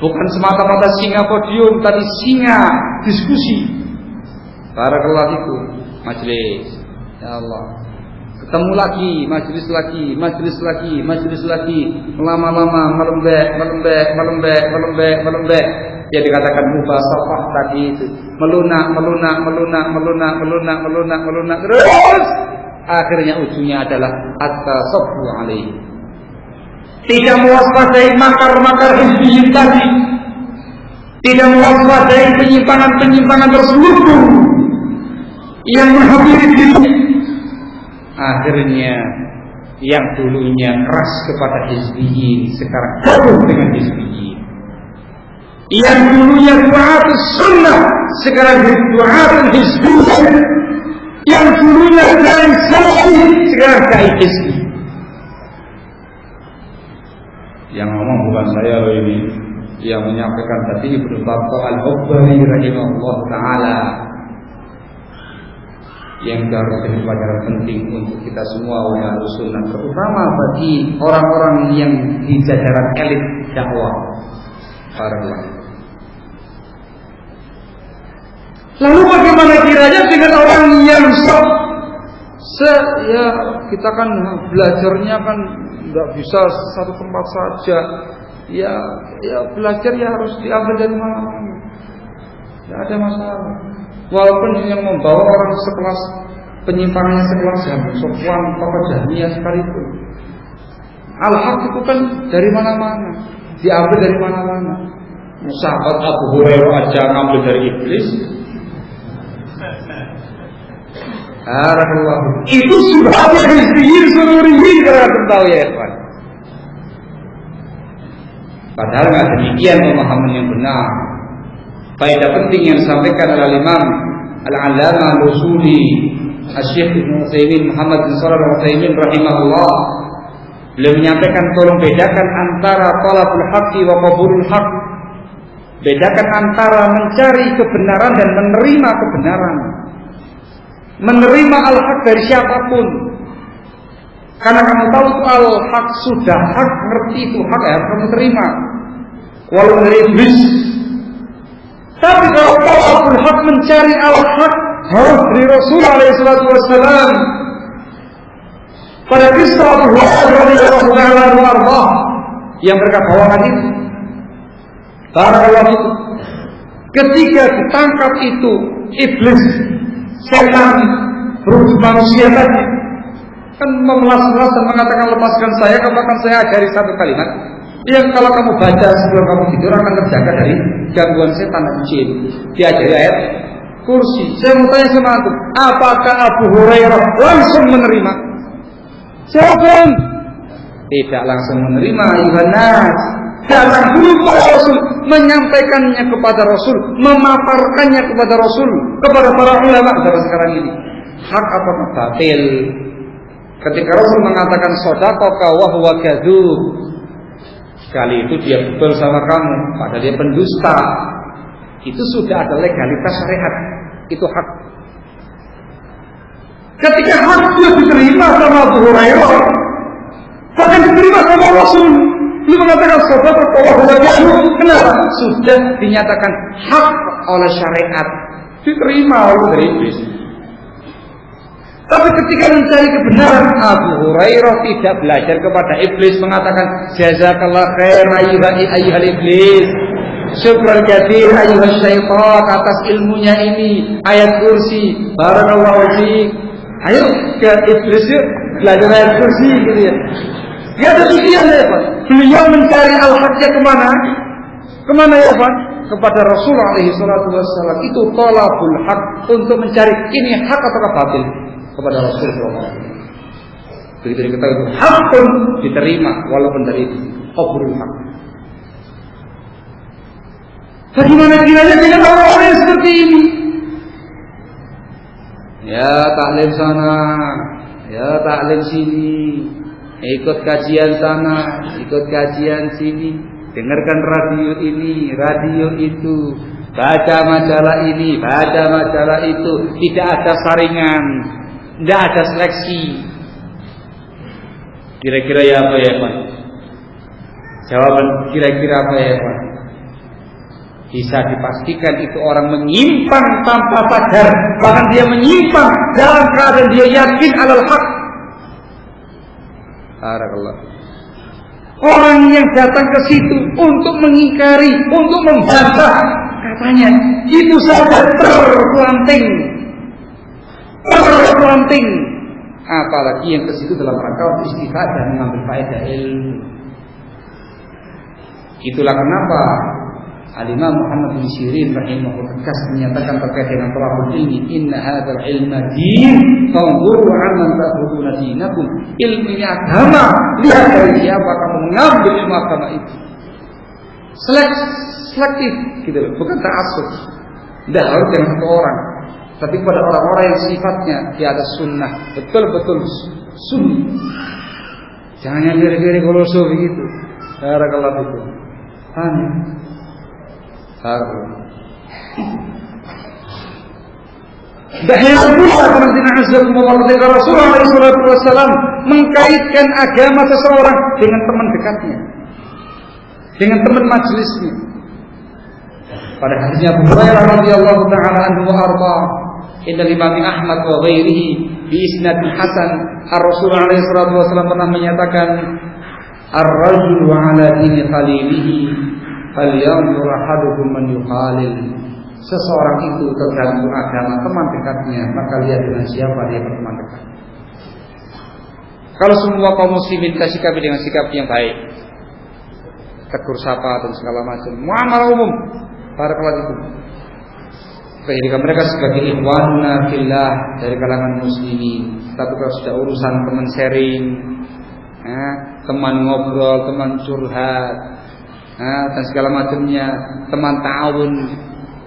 Bukan semata-mata singa podium, tadi singa diskusi. Barakallahu fikum. Majelis. Ya Allah. Ketemu lagi, majelis lagi. Lama-lama melembek. Ya dikatakan mubasafah tadi itu. Melunak. Terus akhirnya ujungnya adalah at-tasaffu alaihi. Tidak mewaspadai makar-makar hizbiyin tadi, tidak mewaspadai penyimpangan terselubung yang menghampiri dirinya. Akhirnya yang dulunya keras kepada hizbiyin sekarang jatuh dengan hizbiyin. Yang dulunya du'atus sunnah sekarang du'atul hizbiyin. Yang dulunya dai salafi sekarang dai hizbi. Yang ngomong bukan saya loh ini, yang menyampaikan tadi Ibnu Battah Al-Hubbari rahimahullah taala. Yang harus jadi pelajaran penting untuk kita semua umat Ahlussunnah, terutama bagi orang-orang yang di jajaran elit dakwah. Lalu bagaimana kiranya dengan orang yang kita kan belajarnya kan nggak bisa satu tempat saja. Ya belajar ya harus diambil dari mana-mana. Tidak ada masalah. Walaupun yang membawa orang sekelas penyimpangannya sekelas Sofwan, tokoh Jahmiyah sekalipun. Al-haq itu kan dari mana-mana, diambil dari mana-mana. Sahabat Abu Hurairah aja ngambil dari iblis. Itu sudah hizbiyin sururiyin kalau tahu ya ikhwan. Padahal nggak demikian pemahaman yang benar. Faedah penting yang disampaikan oleh Imam Al-Allamah Al-Usuli Asy-Syaikh Ibnu Utsaimin Muhammad bin Shalih Al-Utsaimin rahimahullah, beliau menyampaikan tolong bedakan antara talabul haqqi wa qabulul haqq. Bedakan antara mencari kebenaran dan menerima kebenaran. Menerima al-haq dari siapapun. Karena kamu tahu itu al-haq sudah hak, ngerti itu hak ya, kamu terima. Walau dari iblis. Tapi kalau talabul haq mencari al-haq harus dari Rasul alaihi salatu wassalam. Pada kisah Abu Hurairah radhiyallahu anhu yang mereka bawakan itu, barakallahu, ketika ditangkap itu iblis, setan berwujud manusia tadi, kan memelas-melas dan mengatakan lepaskan saya, kamu akan saya ajari satu kalimat yang kalau kamu baca sebelum kamu tidur akan terjaga dari gangguan setan dan jin. Diajari ayat kursi. Saya mau tanya sama antum, apakah Abu Hurairah langsung menerima? Jawab, tidak langsung menerima. Yohanes datang dulu kepada Rasul, menyampaikannya kepada Rasul, memaparkannya kepada Rasul, kepada para ulama zaman sekarang ini. Hak apakah batil? Ketika Rasul mengatakan shadaqaka wa huwa kadzub, sekali itu dia betul sama kamu, padahal dia pendusta. Itu sudah ada legalitas syariat. Itu hak. Ketika hak dia diterima sama Abu Hurairah, bahkan diterima sama Rasul, lu mengatakan shadaqaka wa huwa kadzub. Kenapa? Sudah dinyatakan hak oleh syariat, diterima oleh iblis. Tapi ketika mencari kebenaran, Abu Hurairah tidak belajar kepada iblis mengatakan jazakallah khair ayyuhal iblis, syukran katsir ayyuhas syaitan atas ilmunya ini, ayat kursi, barakallahu fiik. Ayo ke iblis yuk belajar ayat kursi gitu ya. Dia ada tujuan ya Pak. Beliau mencari al-haqnya kemana? Kemana ya Pak? Kepada Rasul alaihi salatu wassalam. Itu talabul haq, untuk mencari ini hak atau batil kepada Rasulullah. Begitu diketahui itu hak pun diterima walaupun dari qabrul haq. Bagaimana kiranya dengan orang yang seperti ini? Ya taklim sana, ya taklim sini, ikut kajian sana, ikut kajian sini, dengarkan radio ini, radio itu, baca majalah ini, baca majalah itu. Tidak ada saringan, tidak ada seleksi. Kira-kira ya apa ya Pak? Jawaban kira-kira apa ya Pak? Bisa dipastikan itu orang menyimpang tanpa sadar, bahkan dia menyimpang dalam keadaan dia yakin alal haq. Barakallah. Orang yang datang ke situ untuk mengingkari, untuk membantah, katanya itu saja terpelanting. Apalagi yang ke situ dalam rangka istifadah dan mengambil faedah ilmu. Itulah kenapa Al-Imam Muhammad bin Sirin rahimahullah tegas menyatakan terkait dengan talabul ilmi, inna hadzal ilma din, fanzuru amman ta'khuduna dinakum. Ilmu ini agama, lihat dari siapa kamu mengambil ilmu agama itu. Selektif gitu loh, bukan ta'assub. Tidak harus dengan satu orang, tapi pada orang-orang yang sifatnya di atas sunnah, betul-betul sunni. Jangan yang giri-giri koloso begitu. Barakallahu fikum. Amin. Ketika Rasulullah SAW mengkaitkan agama seseorang dengan teman dekatnya, dengan teman majelisnya. Pada hadisnya Abu Hurairah radhiyallahu taala anhu wa arda, inda Imam Ahmad wa ghairihi bi isnad hasan, Rasulullah SAW pernah menyatakan, ar-rajulu ala dini khalilihi falyanzur ahadukum man yukhalil. seseorang itu tergantung agama teman dekatnya, maka lihat dengan siapa dia berteman dekat. Kalau semua kaum muslimin kita sikapi dengan sikap yang baik, tegur sapa dan segala macam, muamalah umum, para kelas itu, ketika mereka sebagai ikhwanuna fillah dari kalangan muslimin. Tapi kalau sudah urusan teman sharing, teman ngobrol, teman curhat, dan segala macamnya, teman ta'awun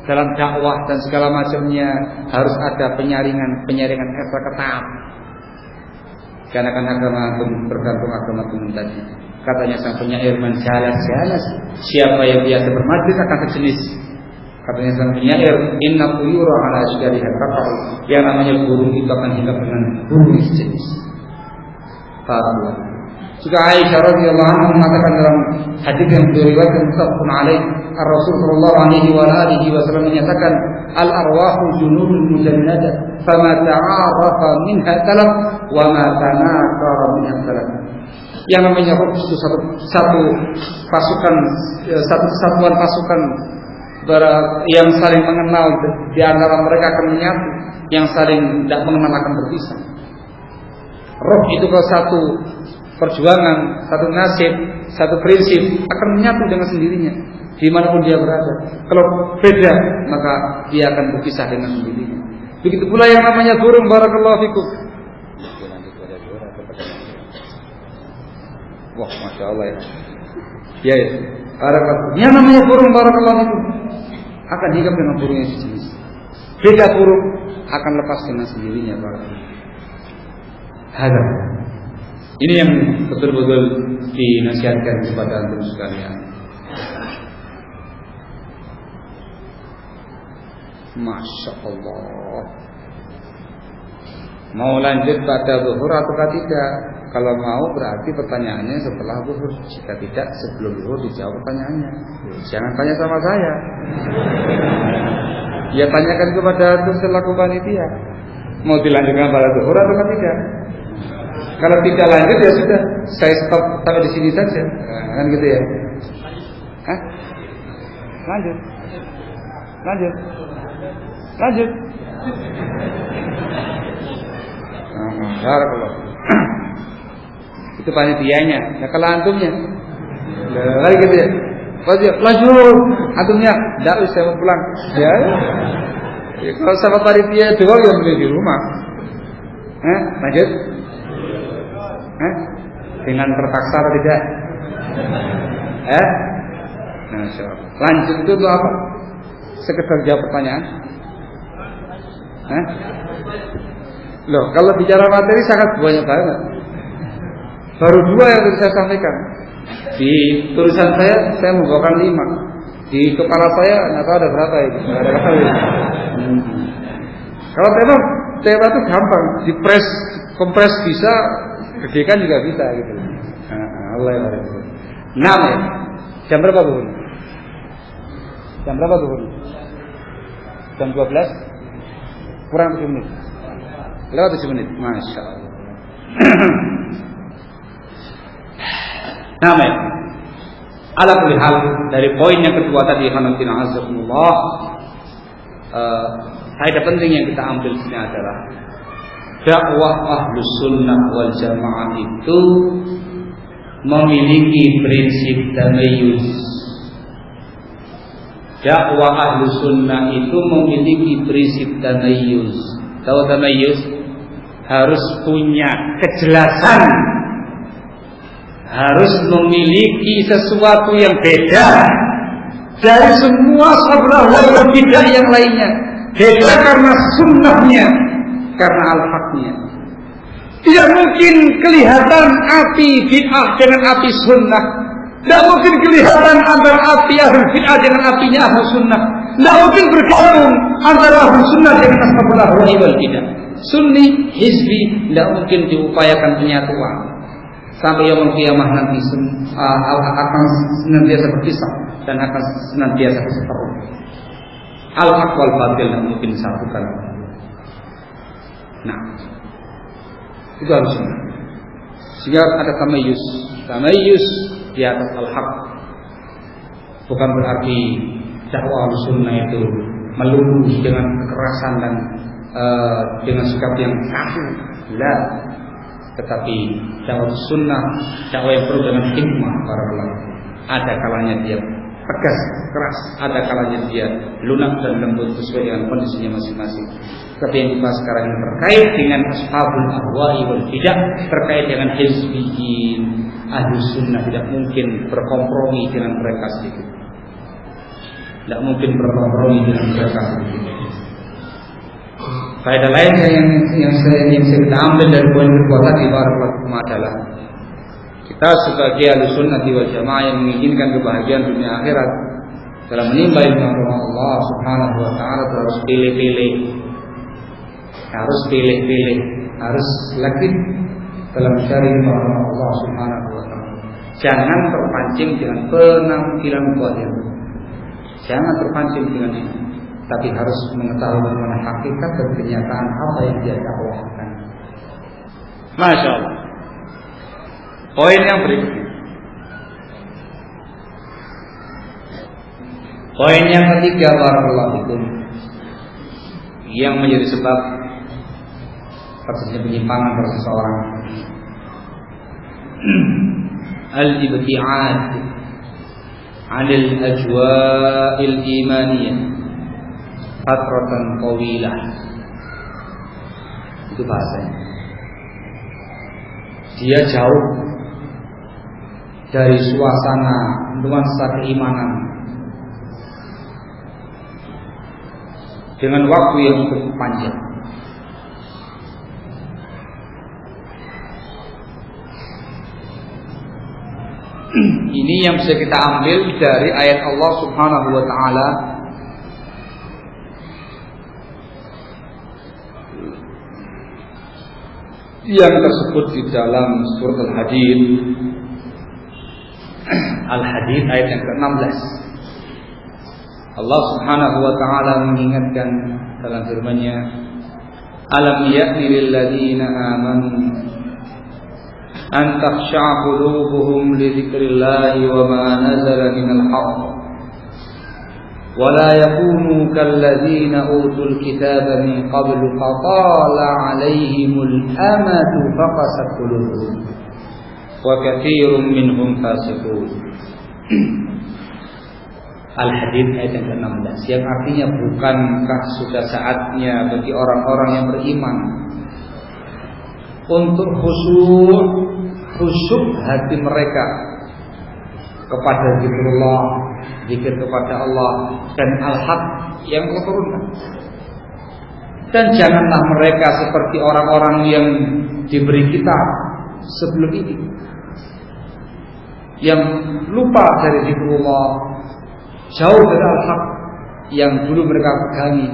dalam dakwah dan segala macamnya, harus ada penyaringan ekstra ketat. Karena kan agama bergantung agama teman tadi. Katanya sang penyair menjalas, siapa yang biasa bermajlis akan sejenis. Katanya sang penyair, inna tuyura ala syariha kafal, yang namanya burung itu akan hinggap dengan burung sejenis. Juga Aisyah radhiyallahu anha mengatakan dalam hadis yang diriwayatkan muttafaqun alaih, Rasul sallallahu alaihi wasallam menyatakan, al arwahu junudun mujannada, fama ta'arafa minha talaf wa ma tanakara minha talaf. Yang namanya roh itu satu pasukan, satu kesatuan pasukan yang saling mengenal, di antara mereka akan menyatu, yang saling tidak mengenal akan berpisah. Roh itu kalau satu perjuangan, satu nasib, satu prinsip akan menyatu dengan sendirinya dimanapun dia berada. Kalau beda, maka dia akan berpisah dengan sendirinya. Begitu pula yang namanya burung, barakallahu fikum. Wah, masya Allah ya. Ya, barakallahu. Yang namanya burung, barakallahu fikum, akan hinggap dengan burung yang sejenis. Beda burung akan lepas dengan sendirinya, barakallahu. Hadza. Ini yang betul-betul dinasihatkan kepada antum sekalian. Masya Allah. Mau lanjut pada zuhur atau tidak? Kalau mau berarti pertanyaannya setelah zuhur. Jika tidak, sebelum zuhur dijawab pertanyaannya. Jangan tanya sama saya. Ya tanyakan kepada antum selaku panitia. Mau dilanjutkan pada zuhur atau tidak? Kalau tidak lanjut ya sudah, saya stop sampai di sini saja, kan gitu ya? Lanjut. Barakallah. Itu panitianya, ya kalau antumnya, lagi gitu ya? Lanjut, antumnya, tidak usah mau pulang, ya. Kalau sama panitia doang yang beli di rumah, lanjut. Dengan terpaksa atau tidak? Masya Allah. Lanjut itu untuk apa? Sekedar jawab pertanyaan. Loh, kalau bicara materi sangat banyak banget. Baru 2 yang tadi saya sampaikan. Di tulisan saya membawakan 5. Di kepala saya nggak tahu ada berapa itu. Kalau tema itu gampang, kompres bisa. Gedekan juga bisa gitu. Allah ya. Nah, jam berapa zuhur? Jam 12? Kurang 7 menit. Lewat 7 menit. Masya Allah. Nah, ala kulli hal, dari poin yang kedua tadi, khanatina azakumullah, faedah penting yang kita ambil sini adalah dakwah Ahlus Sunnah wal Jamaah itu memiliki prinsip tamayuz. Dakwah Ahlus Sunnah itu memiliki prinsip tamayuz. Tahu tamayuz? Harus punya kejelasan, harus memiliki sesuatu yang beda dari semua sahabat wal bidah yang lainnya. Beda karena sunnahnya, karena al-haqnya. Tidak mungkin kelihatan api bid'ah dengan api sunnah. Tidak mungkin kelihatan antara api ahlul bid'ah dengan apinya ahlus sunnah. Tidak mungkin bergabung antara ahlus sunnah dengan ashabul ahwa'i wal bidah. Sunni, hizbi, tidak mungkin diupayakan penyatuan. Sampai yaumul qiyamah nanti akan senantiasa berpisah dan akan senantiasa berseteru. Al-haq wal batil tidak mungkin disatukan. Nah, itu harus benar. Sehingga ada tamayus di atas al-haq. Bukan berarti dakwah Sunnah itu melulu dengan kekerasan dan dengan sikap yang kaku. La, tetapi dakwah sunnah, dakwah yang penuh dengan hikmah para ulama. Ada kalanya dia tegas, keras, ada kalanya dia lunak dan lembut sesuai dengan kondisinya masing-masing. Tapi yang dibahas sekarang ini terkait dengan ashabul ahwa'i wal bidah, terkait dengan hizbiyin. Ahli sunnah tidak mungkin berkompromi dengan mereka sedikit. Tidak mungkin berkompromi dengan mereka sedikit. Faedah lain yang saya kita ambil dari poin kedua tadi adalah kita sebagai ahli sunnah wal jamaah yang menginginkan kebahagiaan dunia akhirat dalam menimba ilmu Allah Subhanahu wa taala harus pilih-pilih, harus selektif dalam mencari ilmu Allah Subhanahu wa taala. Jangan terpancing dengan penampilan zahir. Jangan terpancing dengan ini, tapi harus mengetahui bagaimana hakikat dan kenyataan apa yang dia dakwahkan. Masya Allah. Poin yang berikutnya. Poin yang ketiga, barakallahu fikum, yang menjadi sebab terjadinya penyimpangan pada seseorang, al-ibti'ad 'anil ajwa'il imaniyah fatratan tawilah. Itu bahasanya. Dia jauh dari suasana nuansa keimanan dengan waktu yang cukup panjang. Ini yang bisa kita ambil dari ayat Allah Subhanahu wa taala yang tersebut di dalam surat Al-Hadid. Al-Hadid ayat yang ke-16. Allah Subhanahu wa taala mengingatkan dalam firman-Nya, "Alam ya'ni lil ladzina amanu an takhsha'a qulubuhum li dzikrillahi wa ma nazala minal haqq wa la yakunu kal ladzina utul kitaba min qablu fatala 'alaihimul amadu faqasat qulubuhum wa katsirun minhum fasiqun." Al-Hadid ayat yang ke-16, yang artinya bukankah sudah saatnya bagi orang-orang yang beriman untuk khusyuk hati mereka kepada zikrullah, zikir kepada Allah dan al-haq yang Allah turunkan. Dan janganlah mereka seperti orang-orang yang diberi kitab sebelum ini, yang lupa dari zikrullah, jauh dari al-haq yang dulu mereka pegangi.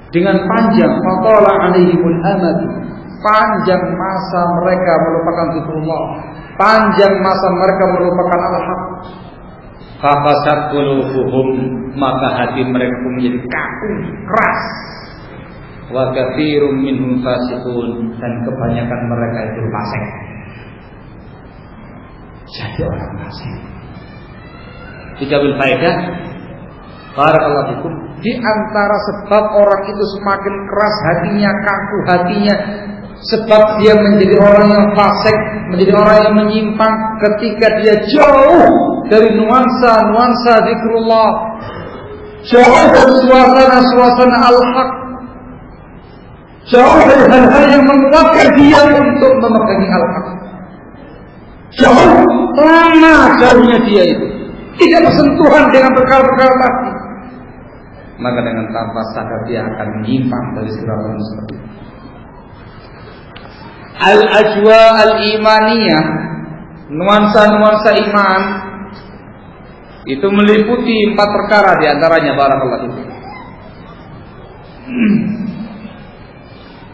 Dengan panjang, fatala 'alaihimul amad, panjang masa mereka melupakan zikrullah, panjang masa mereka melupakan al-haq. Faqasat qulubuhum, maka hati mereka pun menjadi kaku, keras. Wa katsirun minhum fasiqun, dan kebanyakan mereka itu fasik. Jadi orang fasik. Diambil faedah, barakallahu fikum, di antara sebab orang itu semakin keras hatinya, kaku hatinya, sebab dia menjadi orang yang fasik, menjadi orang yang menyimpang ketika dia jauh dari nuansa zikrullah, jauh dari suasana al-haq, jauh dari hal-hal yang menguatkan dia untuk memegangi al-haq. Jauh, lama jauhnya dia itu, tidak bersentuhan dengan perkara-perkara tadi, maka dengan tanpa sadar dia akan menyimpang dari segala seperti itu. Al-ajwa al-imaniyah, nuansa-nuansa iman itu meliputi 4 perkara, di antaranya barakallahu fikum.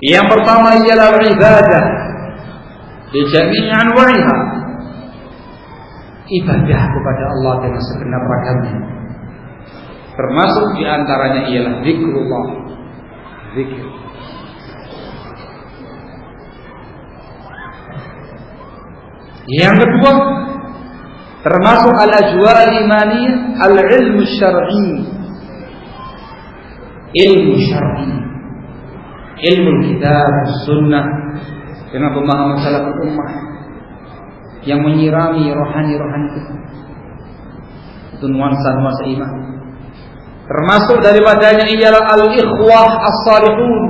Yang pertama ialah ibadah di jami'i anwa'iha, ibadah kepada Allah dengan segenap ragamnya, termasuk di antaranya ialah zikrullah, zikir. Yang kedua, termasuk al-ajwa al-imaniyah, al-ilmu syar'i, ilmu syar'i, ilmu kitab sunnah dengan pemahaman salafus ummah yang menyirami rohani-rohani kita. Itu nuansa-nuansa iman. Termasuk daripadanya ialah al-ikhwah as-salihun,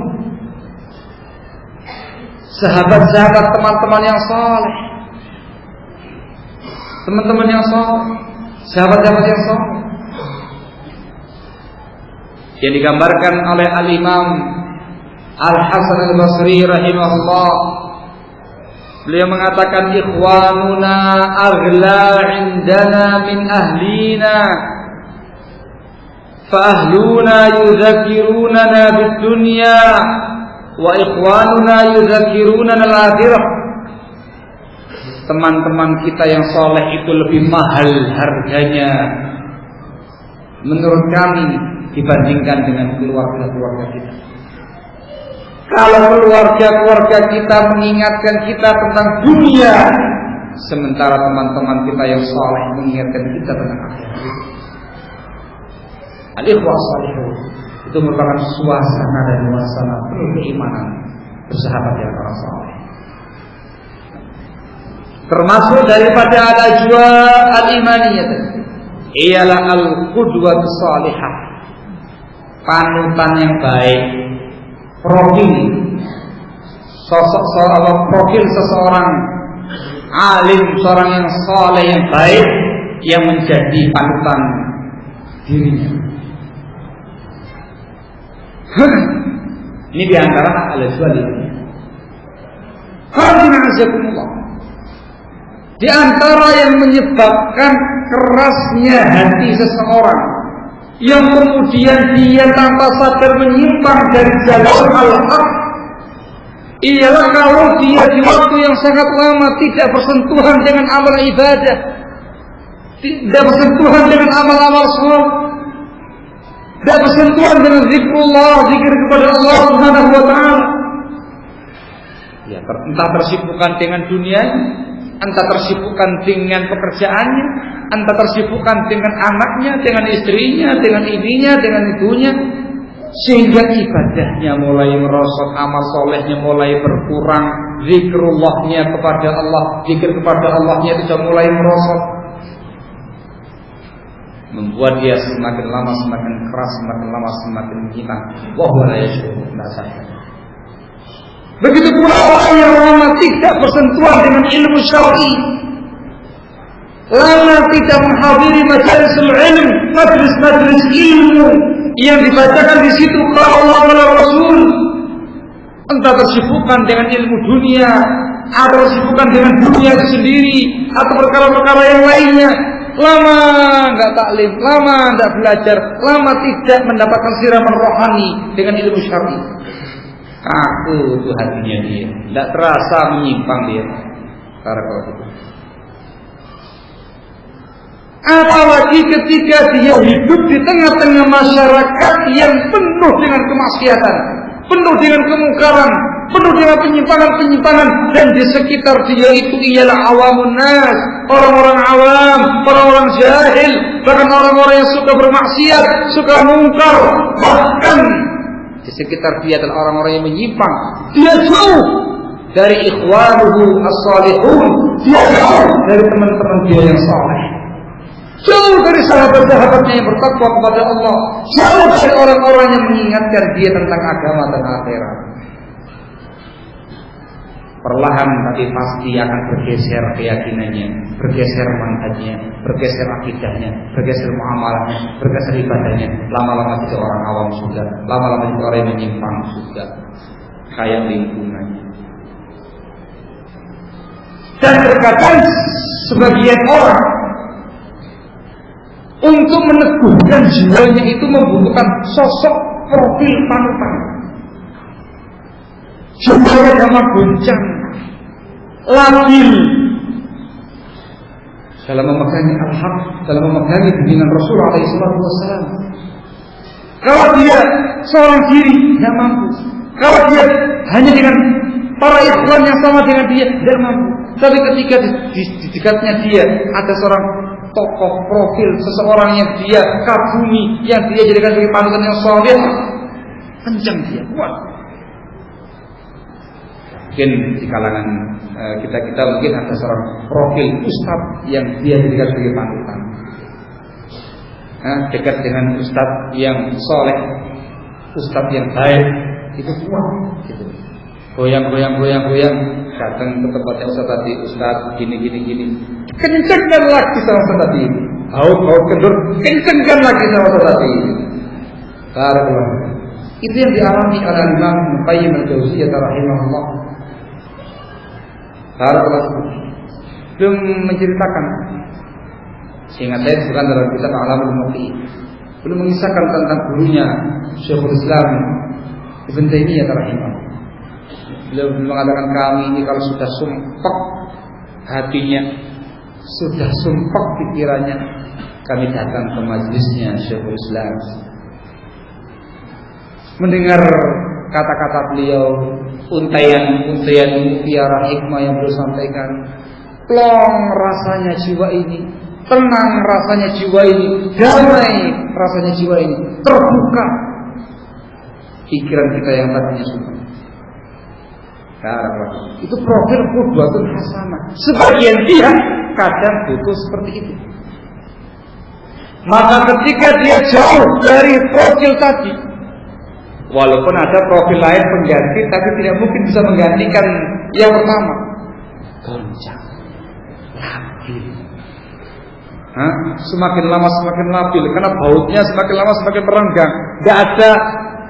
sahabat-sahabat, teman-teman yang saleh, teman-teman yang saleh, sahabat-sahabat yang saleh, yang digambarkan oleh al-Imam Al-Hasan Al-Basri rahimahullah. Beliau mengatakan, ikhwanuna aghla indana min ahlina, fa ahluna yudhakirunana bid dunya wa ikhwanuna yudhakirunana al-akhirah. Teman-teman kita yang soleh itu lebih mahal harganya menurut kami dibandingkan dengan keluarga-keluarga kita. Kalau keluarga-keluarga kita mengingatkan kita tentang dunia, sementara teman-teman kita yang saleh mengingatkan kita tentang akhirat. Al-ikhwah salihun itu merupakan suasana dan nuansa penuh keimanan bersahabat yang orang saleh. Termasuk daripada al-ajwa al-imaniyah ialah al-qudwatus salihah, panutan yang baik, profil profil seseorang alim, seorang yang saleh yang baik yang menjadi panutan dirinya. Ini diantara al-ajwa ini. Di antara yang menyebabkan kerasnya hati seseorang yang kemudian dia tanpa sadar menyimpang dari jalan al-haq ialah kalau dia di waktu yang sangat lama tidak bersentuhan dengan amal ibadah, tidak bersentuhan dengan amal-amal sholat, tidak bersentuhan dengan zikrullah, zikir kepada Allah Subhanahu wa ta'ala. Ya, entah tersibukkan dengan dunia, entah tersibukkan dengan pekerjaannya, entah tersibukkan dengan anaknya, dengan istrinya, dengan ininya, dengan ibunya, sehingga ibadahnya mulai merosot, amal solehnya mulai berkurang, zikrullahnya kepada Allah, zikir kepada Allahnya itu sudah mulai merosot, membuat dia semakin lama semakin keras, semakin lama semakin hilang. Wallahu la yashurun. Begitu pula orang yang lama tidak bersentuhan dengan ilmu syar'i, lama tidak menghadiri majalisul ilm, majlis-majlis ilmu yang dibacakan di situ kalau Allah dan Rasul, entah tersibukkan dengan ilmu dunia atau tersibukkan dengan dunia itu sendiri atau perkara-perkara yang lainnya, lama enggak taklim, lama enggak belajar, lama tidak mendapatkan siraman rohani dengan ilmu syar'i. Aku itu hatinya dia, tidak terasa menyimpang dia. Karena kalau itu, apalagi ketika dia hidup di tengah-tengah masyarakat yang penuh dengan kemaksiatan, penuh dengan kemungkaran, penuh dengan penyimpangan-penyimpangan, dan di sekitar dia itu ialah awamun nas, orang-orang awam, orang-orang jahil, bahkan orang-orang yang suka bermaksiat, suka mungkar, bahkan di sekitar dia adalah orang-orang yang menyimpang. Dia jauh dari ikhwanuhu as-salihun, dia jauh dari teman-teman dia yang saleh, jauh dari sahabat-sahabatnya yang bertakwa kepada Allah, jauh dari orang-orang yang mengingatkan dia tentang agama dan akhirat. Perlahan tapi pasti akan bergeser keyakinannya, bergeser manhajnya, bergeser akidahnya, bergeser muamalahnya, bergeser ibadahnya. Lama-lama jadi orang awam sudah, lama-lama jadi orang yang menyimpang sudah, kayak lingkungannya. Dan terkadang sebagian orang untuk meneguhkan jiwanya itu membutuhkan sosok profil panutan, supaya sama goncang, labil dalam memegangi al-haq, dalam memegangi bimbingan Rasul alaihi salatu wassalam. Kalau dia seorang diri tidak mampu, kalau dia hanya dengan para ikhwan yang sama dengan dia tidak mampu. Tapi ketika di dekatnya dia ada seorang tokoh profil, seseorang yang dia kagumi, yang dia jadikan sebagai panutan yang saleh, kencang dia, kuat. Mungkin di kalangan kita mungkin ada seorang profil ustaz yang dia jadikan sebagai panutan. Dekat dengan ustaz yang soleh, ustaz yang baik, itu kuat. Gitu. Goyang, datang ke tempatnya ustaz tadi, ustaz gini. Kencangkan lagi sama ustaz tadi. Haut kendur, kencangkan lagi sama ustaz tadi. Barakallahu. Itu yang dialami oleh Imam Qayyim al-Jauziyah rahimahullah. Barakallahu. Belum menceritakan, seingat saya bukan dalam kitab Alamul Muqi, belum mengisahkan tentang gurunya Syekhul Islam Ibn Taimiyah rahimahullah. Beliau mengatakan kami ini kalau sudah sumpek hatinya, sudah sumpek pikirannya, kami datang ke majelisnya Syekhul Islam, mendengar kata-kata beliau, untaian mutiara hikmah yang beliau sampaikan. Plong rasanya jiwa ini, tenang rasanya jiwa ini, damai rasanya jiwa ini, terbuka pikiran kita yang tadinya sumpah. Itu profil qudwatun hasanah. Sebagian dia kadang butuh seperti itu. Maka ketika dia jauh dari profil tadi, walaupun ada profil lain pengganti, tapi tidak mungkin bisa menggantikan yang pertama. Goncang, labil. Semakin lama semakin labil, karena bautnya semakin lama semakin merenggang. Tidak ada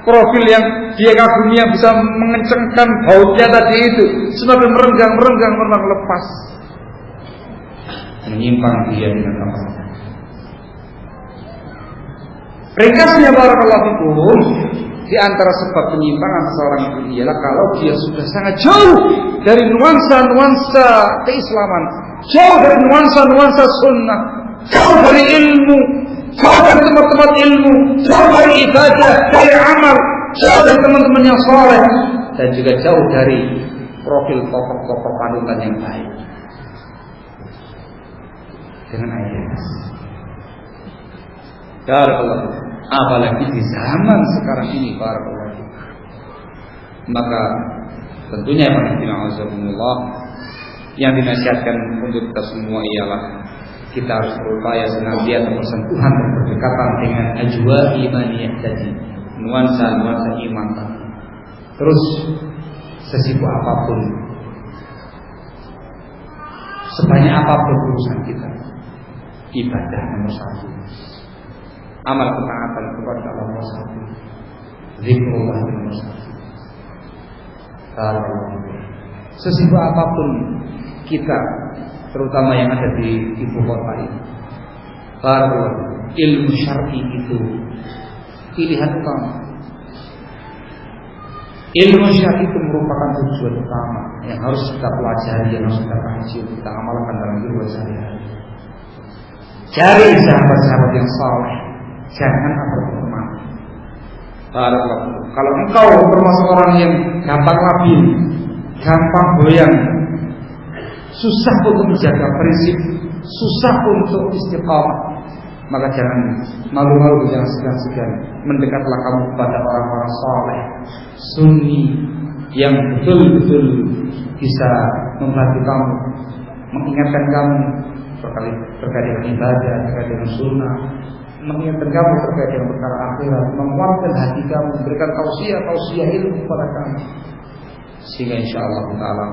profil yang dia kagumi yang bisa mengencangkan bautnya tadi itu. Semakin merenggang lepas, menyimpang dia dengan apa? Ringkasnya barakallahu fikum, di antara sebab penyimpangan seorang itu ialah kalau dia sudah sangat jauh dari nuansa-nuansa keislaman, jauh dari nuansa-nuansa sunnah, jauh dari ilmu, jauh dari tempat-tempat ilmu, jauh dari ibadah, dari amal, jauh dari teman-teman yang saleh, dan juga jauh dari profil tokoh-tokoh panutan yang baik. Dengan ayat barakallahu, apalagi di zaman sekarang ini barakallahu, maka tentunya yang dinasihatkan untuk kita semua ialah kita harus berupaya senantiasa bersentuhan dan berdekatan dengan ajwa imaniyah tadi, nuansa-nuansa iman tadi. Terus sesibuk apapun, sebanyak apapun urusan kita, ibadah nomor satu, amal ketaatan kepada Allah nomor satu, zikrullah nomor satu. Sesibuk apapun kita, terutama yang ada di ibu kota ini, ilmu syar'i itu pilihan utama. Ilmu syar'i itu merupakan tujuan utama yang harus kita pelajari, yang harus kita kaji, kita amalkan dalam hidup sehari-hari. Cari sahabat-sahabat yang saleh, jangan apa teman. Kalau engkau termasuk orang yang gampang labil, gampang goyang, susah untuk menjaga prinsip, susah untuk istiqamah, maka jangan malu-malu, jangan segan-segan, mendekatlah kamu kepada orang-orang saleh, sunni yang betul-betul bisa membantu kamu, mengingatkan kamu terkait dengan ibadah, terkait dengan sunnah, mengingatkan kamu terkait dengan perkara akhirat, menguatkan hati kamu, memberikan tausiah ilmu kepada kamu, sehingga insyaallah taala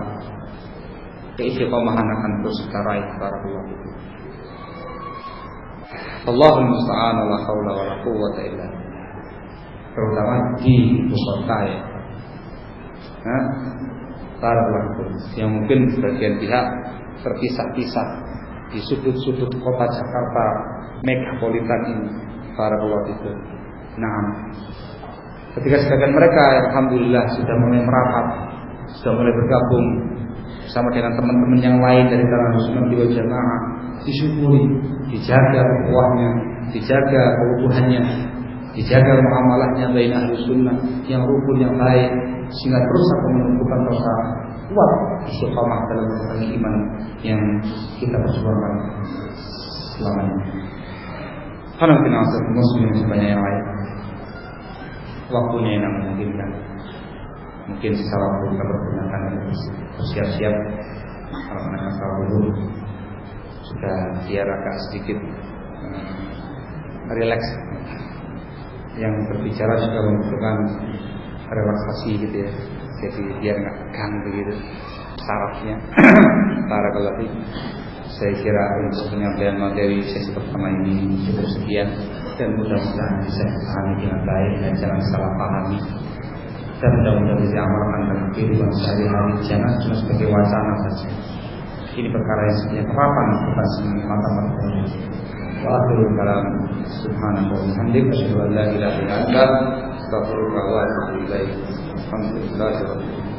keistiqomahan akan terus kita raih. Barakallahu fikum. Allahul musta'an, la haula wala quwwata illa billah. Terutama di ibu kota ya. Barakallahu fikum. Yang mungkin sebagian pihak terpisah-pisah di sudut-sudut kota Jakarta megapolitan ini. Barakallahu fikum. Nah, ketika sebagian mereka alhamdulillah sudah mulai merapat, sudah mulai bergabung bersama dengan teman-teman yang lain dari kalangan Sunnah wal Jamaah, disyukuri, dijaga ukhuwahnya, dijaga keutuhannya, dijaga muamalahnya baina ahli sunnah yang rukun, yang baik, sehingga terus akan menumbuhkan rasa kuat istiqamah dalam berbagai iman yang kita perjuangkan selama ini. Karena kita muslim sebanyak yang lain. waktunya yang memungkinkan. Mungkin sisa waktu kita pergunakan bersiap-siap karena masalah dulu sudah biar agak sedikit relax. Yang berbicara juga membutuhkan relaksasi gitu ya. Jadi biar nggak tegang begitu sarafnya. Barakallahu. Saya kira untuk penyampaian materi sesi pertama ini cukup sekian dan mudah-mudahan bisa dipahami dengan baik dan jangan salah pahami. Dan mudah-mudahan bisa amalkan dalam kehidupan sehari-hari, jangan cuma sebagai wacana saja. Ini perkara yang sebenarnya kerapan bukan semata-mata. Wa akhirul kalam subhanahu wa bihamdihi asyhadu an la ilaha illa anta astaghfiruka wa atubu ilaik. Alhamdulillah.